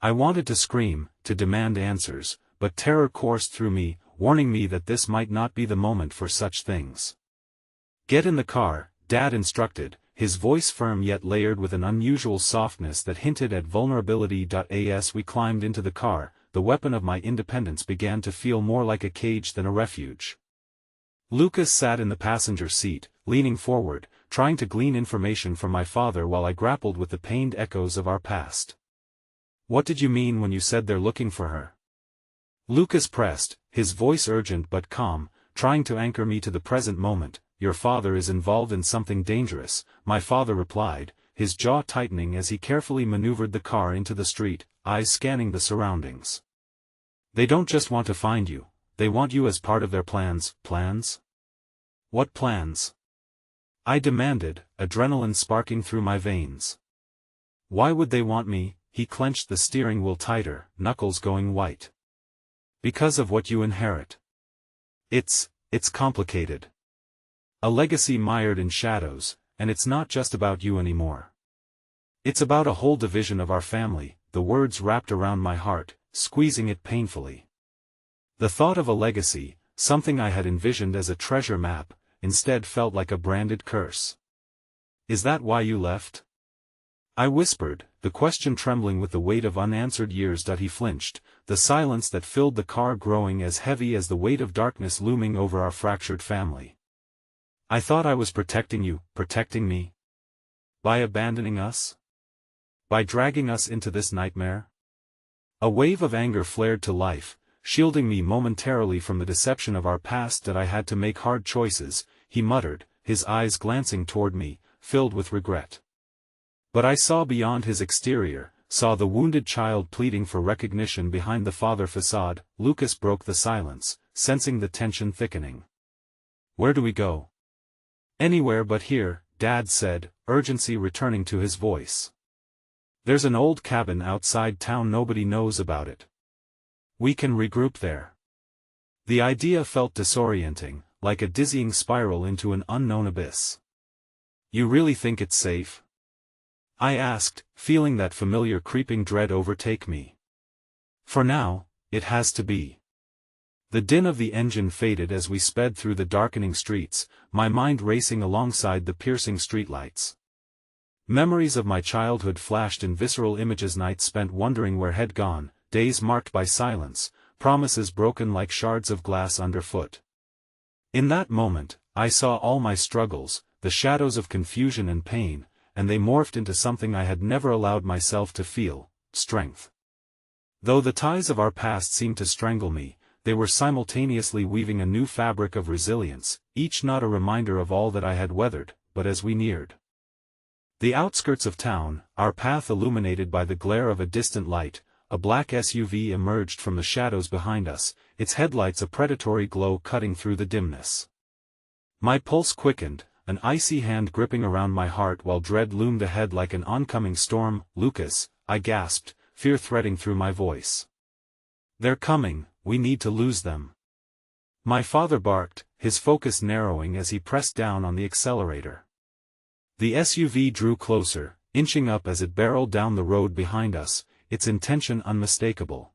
I wanted to scream, to demand answers, but terror coursed through me, warning me that this might not be the moment for such things. Get in the car, Dad instructed, his voice firm yet layered with an unusual softness that hinted at vulnerability. As we climbed into the car, the weapon of my independence began to feel more like a cage than a refuge. Lucas sat in the passenger seat, leaning forward, trying to glean information from my father while I grappled with the pained echoes of our past. What did you mean when you said they're looking for her? Lucas pressed, his voice urgent but calm, trying to anchor me to the present moment. Your father is involved in something dangerous, my father replied, his jaw tightening as he carefully maneuvered the car into the street, eyes scanning the surroundings. They don't just want to find you, they want you as part of their plans. Plans? What plans? I demanded, adrenaline sparking through my veins. Why would they want me? He clenched the steering wheel tighter, knuckles going white. Because of what you inherit. It's complicated. A legacy mired in shadows, and it's not just about you anymore. It's about a whole division of our family. The words wrapped around my heart, squeezing it painfully. The thought of a legacy, something I had envisioned as a treasure map, instead felt like a branded curse. Is that why you left? I whispered, the question trembling with the weight of unanswered years. He flinched, the silence that filled the car growing as heavy as the weight of darkness looming over our fractured family. I thought I was protecting you, protecting me. By abandoning us? By dragging us into this nightmare? A wave of anger flared to life, shielding me momentarily from the deception of our past. That I had to make hard choices, he muttered, his eyes glancing toward me, filled with regret. But I saw beyond his exterior, saw the wounded child pleading for recognition behind the father facade. Lucas broke the silence, sensing the tension thickening. Where do we go? Anywhere but here, Dad said, urgency returning to his voice. There's an old cabin outside town, nobody knows about it. We can regroup there. The idea felt disorienting, like a dizzying spiral into an unknown abyss. You really think it's safe? I asked, feeling that familiar creeping dread overtake me. For now, it has to be. The din of the engine faded as we sped through the darkening streets, my mind racing alongside the piercing streetlights. Memories of my childhood flashed in visceral images, nights spent wondering where had gone, days marked by silence, promises broken like shards of glass underfoot. In that moment, I saw all my struggles, the shadows of confusion and pain, and they morphed into something I had never allowed myself to feel: strength. Though the ties of our past seemed to strangle me, they were simultaneously weaving a new fabric of resilience, each not a reminder of all that I had weathered. But as we neared the outskirts of town, our path illuminated by the glare of a distant light, a black SUV emerged from the shadows behind us, its headlights a predatory glow cutting through the dimness. My pulse quickened, an icy hand gripping around my heart while dread loomed ahead like an oncoming storm. Lucas, I gasped, fear threading through my voice. They're coming, we need to lose them. My father barked, his focus narrowing as he pressed down on the accelerator. The SUV drew closer, inching up as it barreled down the road behind us, its intention unmistakable.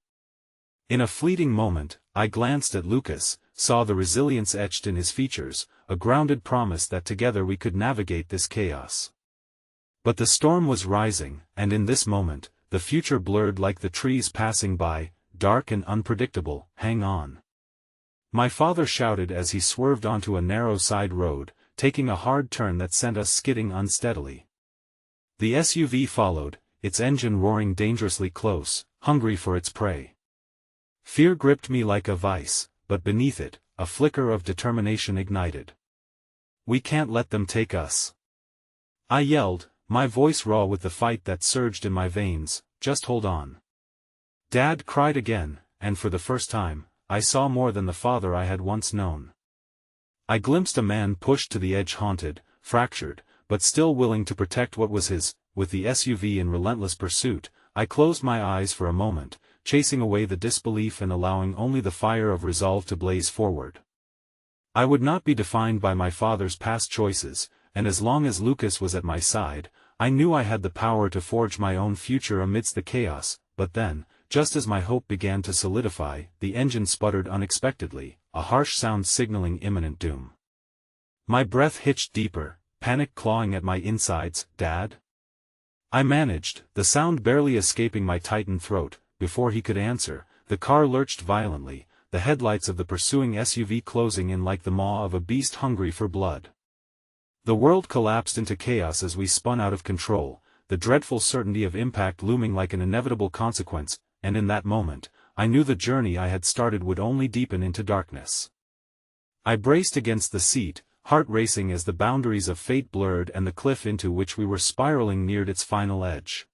In a fleeting moment, I glanced at Lucas, saw the resilience etched in his features, a grounded promise that together we could navigate this chaos. But the storm was rising, and in this moment, the future blurred like the trees passing by, dark and unpredictable. Hang on. My father shouted as he swerved onto a narrow side road, taking a hard turn that sent us skidding unsteadily. The SUV followed, its engine roaring dangerously close, hungry for its prey. Fear gripped me like a vice, but beneath it, a flicker of determination ignited. We can't let them take us. I yelled, my voice raw with the fight that surged in my veins. Just hold on. Dad cried again, and for the first time, I saw more than the father I had once known. I glimpsed a man pushed to the edge, haunted, fractured, but still willing to protect what was his. With the SUV in relentless pursuit, I closed my eyes for a moment, chasing away the disbelief and allowing only the fire of resolve to blaze forward. I would not be defined by my father's past choices, and as long as Lucas was at my side, I knew I had the power to forge my own future amidst the chaos. But then, just as my hope began to solidify, the engine sputtered unexpectedly, a harsh sound signaling imminent doom. My breath hitched deeper, panic clawing at my insides. Dad? I managed, the sound barely escaping my tightened throat. Before he could answer, the car lurched violently, the headlights of the pursuing SUV closing in like the maw of a beast hungry for blood. The world collapsed into chaos as we spun out of control, the dreadful certainty of impact looming like an inevitable consequence, and in that moment, I knew the journey I had started would only deepen into darkness. I braced against the seat, heart racing as the boundaries of fate blurred and the cliff into which we were spiraling neared its final edge.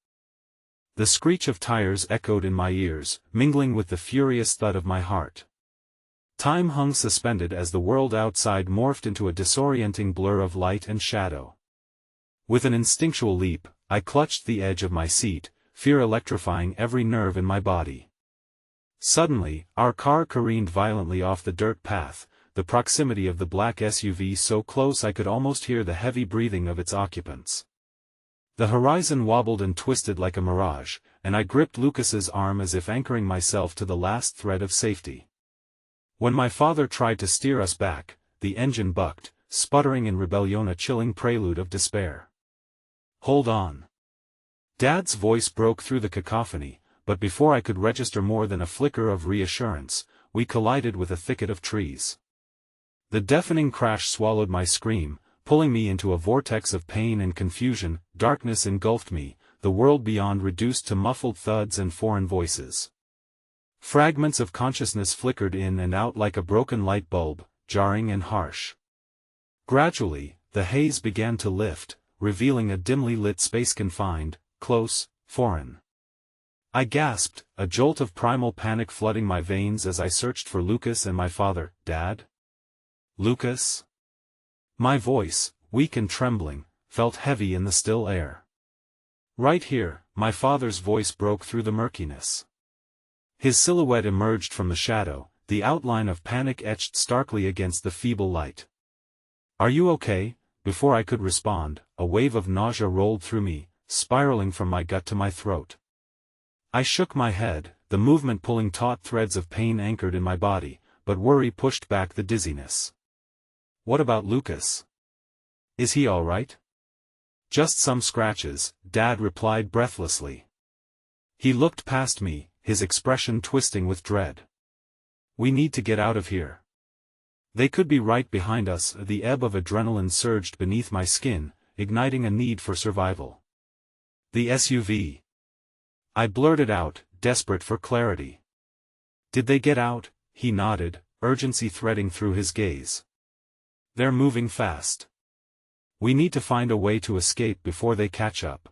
The screech of tires echoed in my ears, mingling with the furious thud of my heart. Time hung suspended as the world outside morphed into a disorienting blur of light and shadow. With an instinctual leap, I clutched the edge of my seat, fear electrifying every nerve in my body. Suddenly, our car careened violently off the dirt path, the proximity of the black SUV so close I could almost hear the heavy breathing of its occupants. The horizon wobbled and twisted like a mirage, and I gripped Lucas's arm as if anchoring myself to the last thread of safety. When my father tried to steer us back, the engine bucked, sputtering in rebellion, a chilling prelude of despair. Hold on. Dad's voice broke through the cacophony, but before I could register more than a flicker of reassurance, we collided with a thicket of trees. The deafening crash swallowed my scream, pulling me into a vortex of pain and confusion. Darkness engulfed me, the world beyond reduced to muffled thuds and foreign voices. Fragments of consciousness flickered in and out like a broken light bulb, jarring and harsh. Gradually, the haze began to lift, revealing a dimly lit space confined, close, foreign. I gasped, a jolt of primal panic flooding my veins as I searched for Lucas and my father. Dad? Lucas? My voice, weak and trembling, felt heavy in the still air. Right here, my father's voice broke through the murkiness. His silhouette emerged from the shadow, the outline of panic etched starkly against the feeble light. Are you okay? Before I could respond, a wave of nausea rolled through me, spiraling from my gut to my throat. I shook my head, the movement pulling taut threads of pain anchored in my body, but worry pushed back the dizziness. What about Lucas? Is he all right? Just some scratches, Dad replied breathlessly. He looked past me, his expression twisting with dread. We need to get out of here. They could be right behind us. The ebb of adrenaline surged beneath my skin, igniting a need for survival. The SUV. I blurted out, desperate for clarity. Did they get out? He nodded, urgency threading through his gaze. They're moving fast. We need to find a way to escape before they catch up.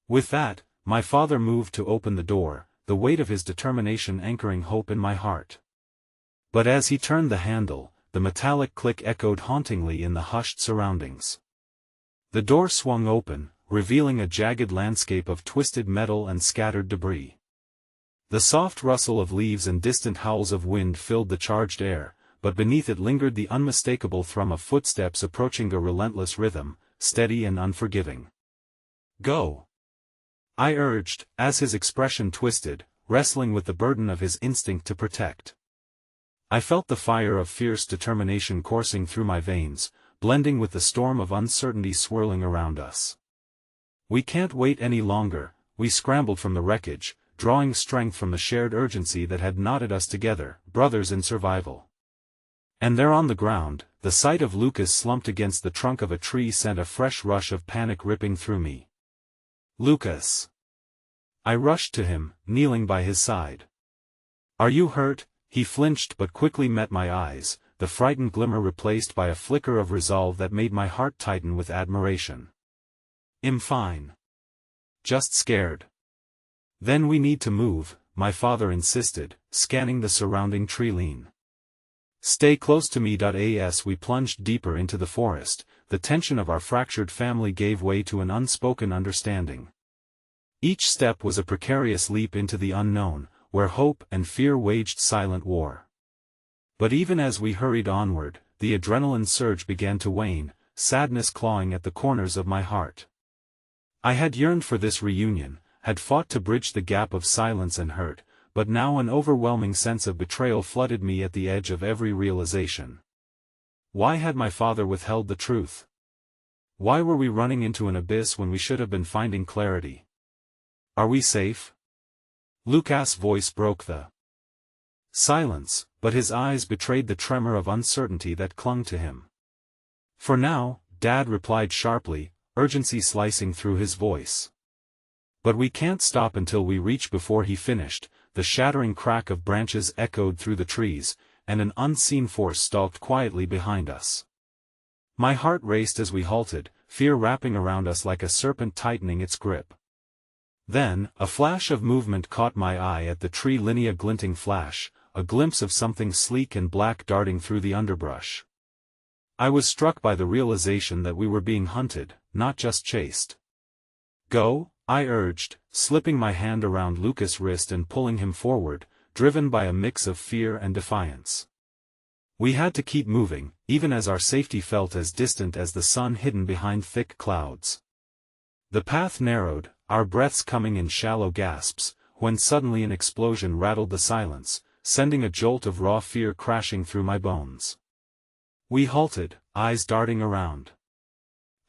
With that, my father moved to open the door, the weight of his determination anchoring hope in my heart. But as he turned the handle, the metallic click echoed hauntingly in the hushed surroundings. The door swung open, revealing a jagged landscape of twisted metal and scattered debris. The soft rustle of leaves and distant howls of wind filled the charged air, but beneath it lingered the unmistakable thrum of footsteps approaching a relentless rhythm, steady and unforgiving. "Go!" I urged, as his expression twisted, wrestling with the burden of his instinct to protect. I felt the fire of fierce determination coursing through my veins, blending with the storm of uncertainty swirling around us. "We can't wait any longer," we scrambled from the wreckage, drawing strength from the shared urgency that had knotted us together, brothers in survival. And there on the ground, the sight of Lucas slumped against the trunk of a tree sent a fresh rush of panic ripping through me. "Lucas!" I rushed to him, kneeling by his side. "Are you hurt?" He flinched but quickly met my eyes, the frightened glimmer replaced by a flicker of resolve that made my heart tighten with admiration. "I'm fine. Just scared." "Then we need to move," my father insisted, scanning the surrounding tree line. "Stay close to me." As we plunged deeper into the forest, the tension of our fractured family gave way to an unspoken understanding. Each step was a precarious leap into the unknown, where hope and fear waged silent war. But even as we hurried onward, the adrenaline surge began to wane, sadness clawing at the corners of my heart. I had yearned for this reunion, had fought to bridge the gap of silence and hurt, but now an overwhelming sense of betrayal flooded me at the edge of every realization. Why had my father withheld the truth? Why were we running into an abyss when we should have been finding clarity? "Are we safe?" Lucas' voice broke the silence, but his eyes betrayed the tremor of uncertainty that clung to him. "For now," Dad replied sharply, urgency slicing through his voice. "But we can't stop until we reach." Before he finished, the shattering crack of branches echoed through the trees, and an unseen force stalked quietly behind us. My heart raced as we halted, fear wrapping around us like a serpent tightening its grip. Then, a flash of movement caught my eye at the tree line, a glinting flash, a glimpse of something sleek and black darting through the underbrush. I was struck by the realization that we were being hunted, not just chased. "Go," I urged, slipping my hand around Lucas' wrist and pulling him forward, driven by a mix of fear and defiance. We had to keep moving, even as our safety felt as distant as the sun hidden behind thick clouds. The path narrowed, our breaths coming in shallow gasps, when suddenly an explosion rattled the silence, sending a jolt of raw fear crashing through my bones. We halted, eyes darting around.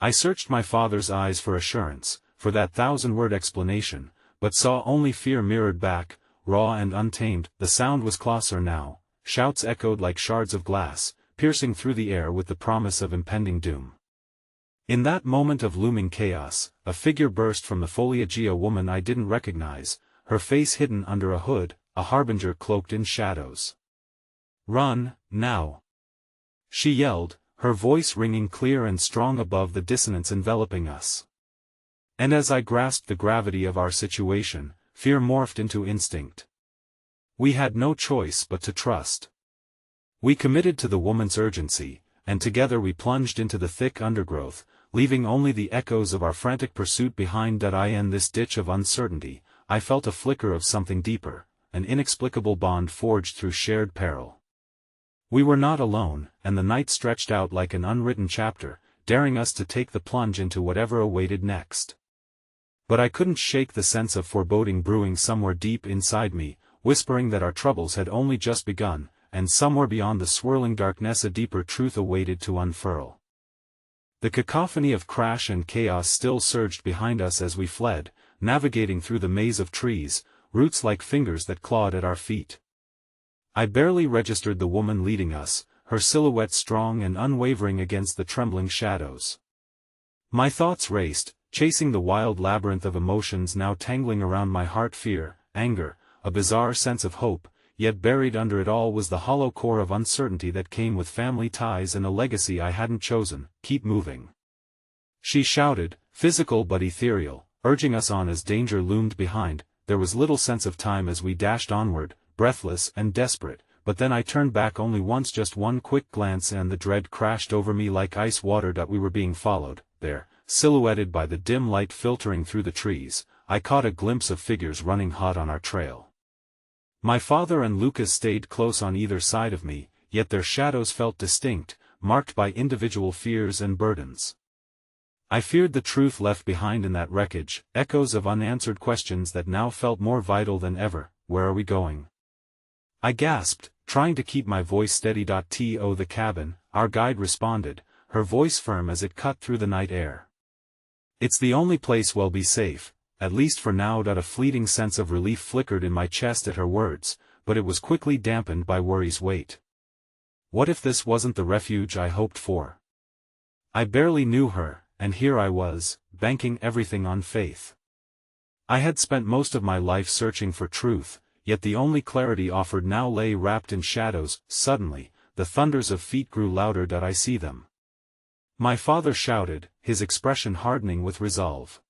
I searched my father's eyes for assurance, for that thousand-word explanation, but saw only fear mirrored back, raw and untamed. The sound was closer now, shouts echoed like shards of glass, piercing through the air with the promise of impending doom. In that moment of looming chaos, a figure burst from the foliage, a woman I didn't recognize, her face hidden under a hood, a harbinger cloaked in shadows. "Run, now!" she yelled, her voice ringing clear and strong above the dissonance enveloping us. And as I grasped the gravity of our situation, fear morphed into instinct. We had no choice but to trust. We committed to the woman's urgency, and together we plunged into the thick undergrowth, leaving only the echoes of our frantic pursuit behind. In this ditch of uncertainty, I felt a flicker of something deeper, an inexplicable bond forged through shared peril. We were not alone, and the night stretched out like an unwritten chapter, daring us to take the plunge into whatever awaited next. But I couldn't shake the sense of foreboding brewing somewhere deep inside me, whispering that our troubles had only just begun, and somewhere beyond the swirling darkness a deeper truth awaited to unfurl. The cacophony of crash and chaos still surged behind us as we fled, navigating through the maze of trees, roots like fingers that clawed at our feet. I barely registered the woman leading us, her silhouette strong and unwavering against the trembling shadows. My thoughts raced, chasing the wild labyrinth of emotions now tangling around my heart: fear, anger, a bizarre sense of hope, yet buried under it all was the hollow core of uncertainty that came with family ties and a legacy I hadn't chosen. "Keep moving," she shouted, physical but ethereal, urging us on as danger loomed behind. There was little sense of time as we dashed onward, breathless and desperate, but then I turned back only once, just one quick glance, and the dread crashed over me like ice water. We were being followed. There, silhouetted by the dim light filtering through the trees, I caught a glimpse of figures running hot on our trail. My father and Lucas stayed close on either side of me, yet their shadows felt distinct, marked by individual fears and burdens. I feared the truth left behind in that wreckage, echoes of unanswered questions that now felt more vital than ever. Where are we going? I gasped, trying to keep my voice steady. To the cabin, our guide responded, her voice firm as it cut through the night air. It's the only place we'll be safe, at least for now. A fleeting sense of relief flickered in my chest at her words, but it was quickly dampened by worry's weight. What if this wasn't the refuge I hoped for? I barely knew her, and here I was, banking everything on faith. I had spent most of my life searching for truth, yet the only clarity offered now lay wrapped in shadows. Suddenly, the thunders of feet grew louder. I see them. My father shouted, his expression hardening with resolve.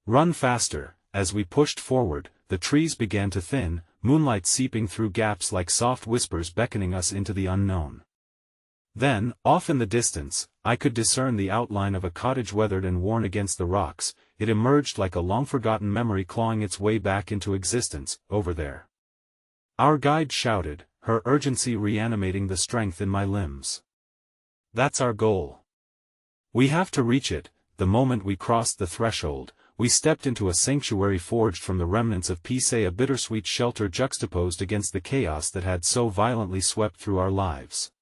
Run faster. As we pushed forward, the trees began to thin, moonlight seeping through gaps like soft whispers beckoning us into the unknown. Then, off in the distance, I could discern the outline of a cottage weathered and worn against the rocks. It emerged like a long-forgotten memory clawing its way back into existence. Over there. Our guide shouted, her urgency reanimating the strength in my limbs. That's our goal. We have to reach it. The moment we crossed the threshold, we stepped into a sanctuary forged from the remnants of peace, a bittersweet shelter juxtaposed against the chaos that had so violently swept through our lives.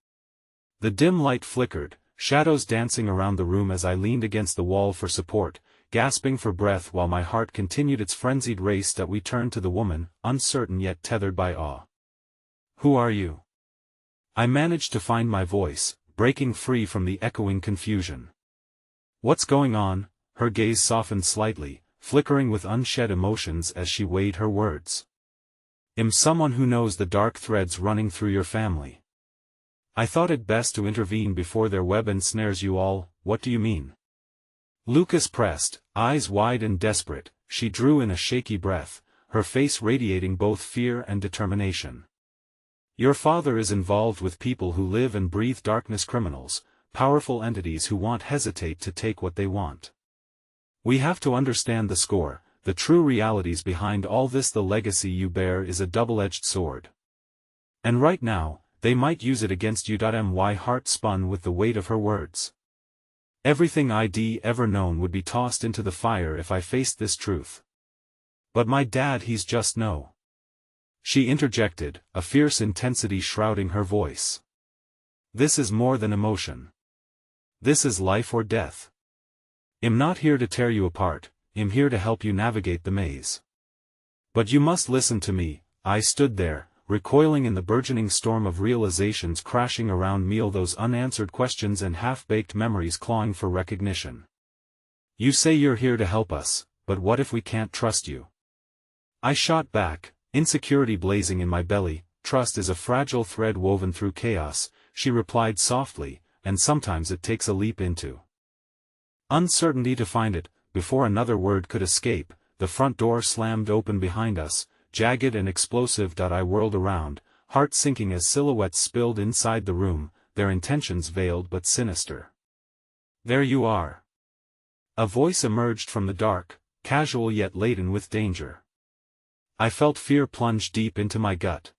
The dim light flickered, shadows dancing around the room as I leaned against the wall for support, gasping for breath while my heart continued its frenzied race. We turned to the woman, uncertain yet tethered by awe. Who are you? I managed to find my voice, breaking free from the echoing confusion. What's going on? Her gaze softened slightly, flickering with unshed emotions as she weighed her words. I'm someone who knows the dark threads running through your family. I thought it best to intervene before their web ensnares you all. What do you mean? Lucas pressed, eyes wide and desperate. She drew in a shaky breath, her face radiating both fear and determination. Your father is involved with people who live and breathe darkness, criminals, powerful entities who won't hesitate to take what they want. We have to understand the score, the true realities behind all this. The legacy you bear is a double-edged sword. And right now, they might use it against you. My heart spun with the weight of her words. Everything I'd ever known would be tossed into the fire if I faced this truth. But my dad, he's just no. She interjected, a fierce intensity shrouding her voice. This is more than emotion. This is life or death. I'm not here to tear you apart, I'm here to help you navigate the maze. But you must listen to me. I stood there, recoiling in the burgeoning storm of realizations crashing around me, all those unanswered questions and half-baked memories clawing for recognition. You say you're here to help us, but what if we can't trust you? I shot back, insecurity blazing in my belly. Trust is a fragile thread woven through chaos, she replied softly, and sometimes it takes a leap into uncertainty to find it. Before another word could escape, the front door slammed open behind us, jagged and explosive. I whirled around, heart sinking as silhouettes spilled inside the room, their intentions veiled but sinister. There you are. A voice emerged from the dark, casual yet laden with danger. I felt fear plunge deep into my gut.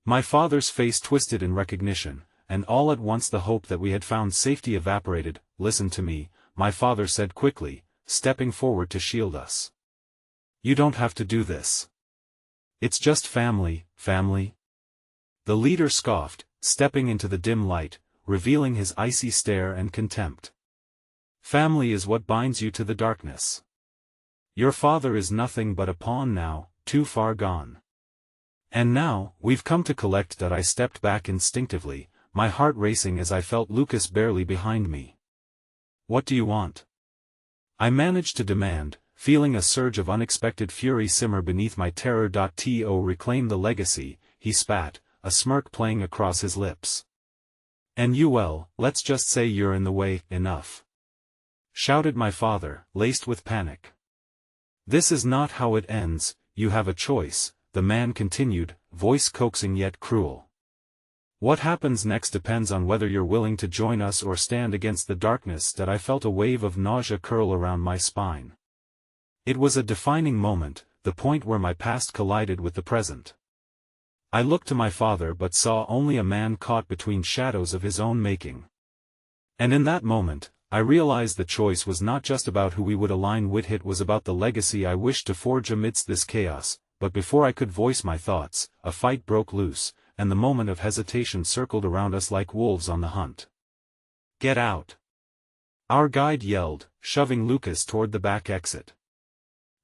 My father's face twisted in recognition, and all at once the hope that we had found safety evaporated. Listen to me, my father said quickly, stepping forward to shield us. You don't have to do this. It's just family. The leader scoffed, stepping into the dim light, revealing his icy stare and contempt. Family is what binds you to the darkness. Your father is nothing but a pawn now, too far gone. And now, we've come to collect. I stepped back instinctively, my heart racing as I felt Lucas barely behind me. What do you want? I managed to demand, feeling a surge of unexpected fury simmer beneath my terror. To reclaim the legacy, he spat, a smirk playing across his lips. And you, well, let's just say you're in the way. Enough, shouted my father, laced with panic. This is not how it ends. You have a choice, the man continued, voice coaxing yet cruel. What happens next depends on whether you're willing to join us or stand against the darkness. I felt a wave of nausea curl around my spine. It was a defining moment, the point where my past collided with the present. I looked to my father but saw only a man caught between shadows of his own making. And in that moment, I realized the choice was not just about who we would align with, it was about the legacy I wished to forge amidst this chaos. But before I could voice my thoughts, a fight broke loose, and the moment of hesitation circled around us like wolves on the hunt. "Get out!" our guide yelled, shoving Lucas toward the back exit.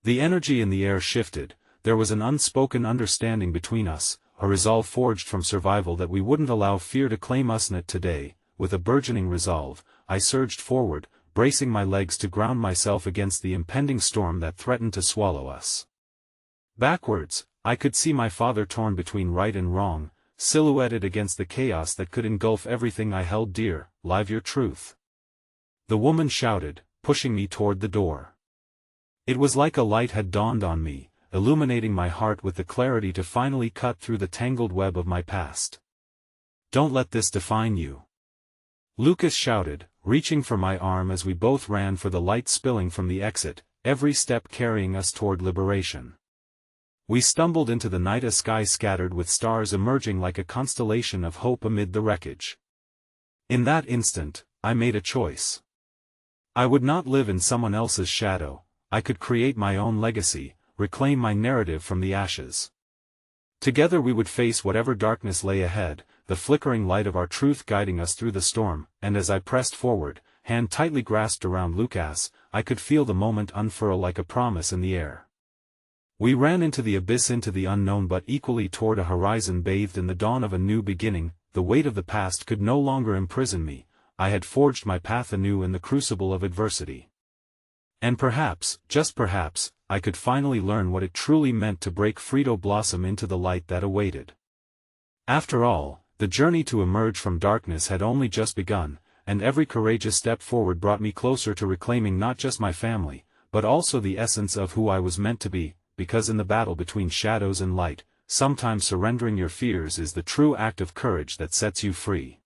The energy in the air shifted. There was an unspoken understanding between us, a resolve forged from survival that we wouldn't allow fear to claim us. And today, with a burgeoning resolve, I surged forward, bracing my legs to ground myself against the impending storm that threatened to swallow us. Backwards, I could see my father torn between right and wrong, silhouetted against the chaos that could engulf everything I held dear. "Live your truth!" the woman shouted, pushing me toward the door. It was like a light had dawned on me, illuminating my heart with the clarity to finally cut through the tangled web of my past. "Don't let this define you," Lucas shouted, reaching for my arm as we both ran for the light spilling from the exit, every step carrying us toward liberation. We stumbled into the night, a sky scattered with stars emerging like a constellation of hope amid the wreckage. In that instant, I made a choice. I would not live in someone else's shadow. I could create my own legacy, reclaim my narrative from the ashes. Together we would face whatever darkness lay ahead, the flickering light of our truth guiding us through the storm. And as I pressed forward, hand tightly grasped around Lucas, I could feel the moment unfurl like a promise in the air. We ran into the abyss, into the unknown, but equally toward a horizon bathed in the dawn of a new beginning. The weight of the past could no longer imprison me. I had forged my path anew in the crucible of adversity. And perhaps, just perhaps, I could finally learn what it truly meant to break free, to blossom into the light that awaited. After all, the journey to emerge from darkness had only just begun, and every courageous step forward brought me closer to reclaiming not just my family, but also the essence of who I was meant to be. Because in the battle between shadows and light, sometimes surrendering your fears is the true act of courage that sets you free.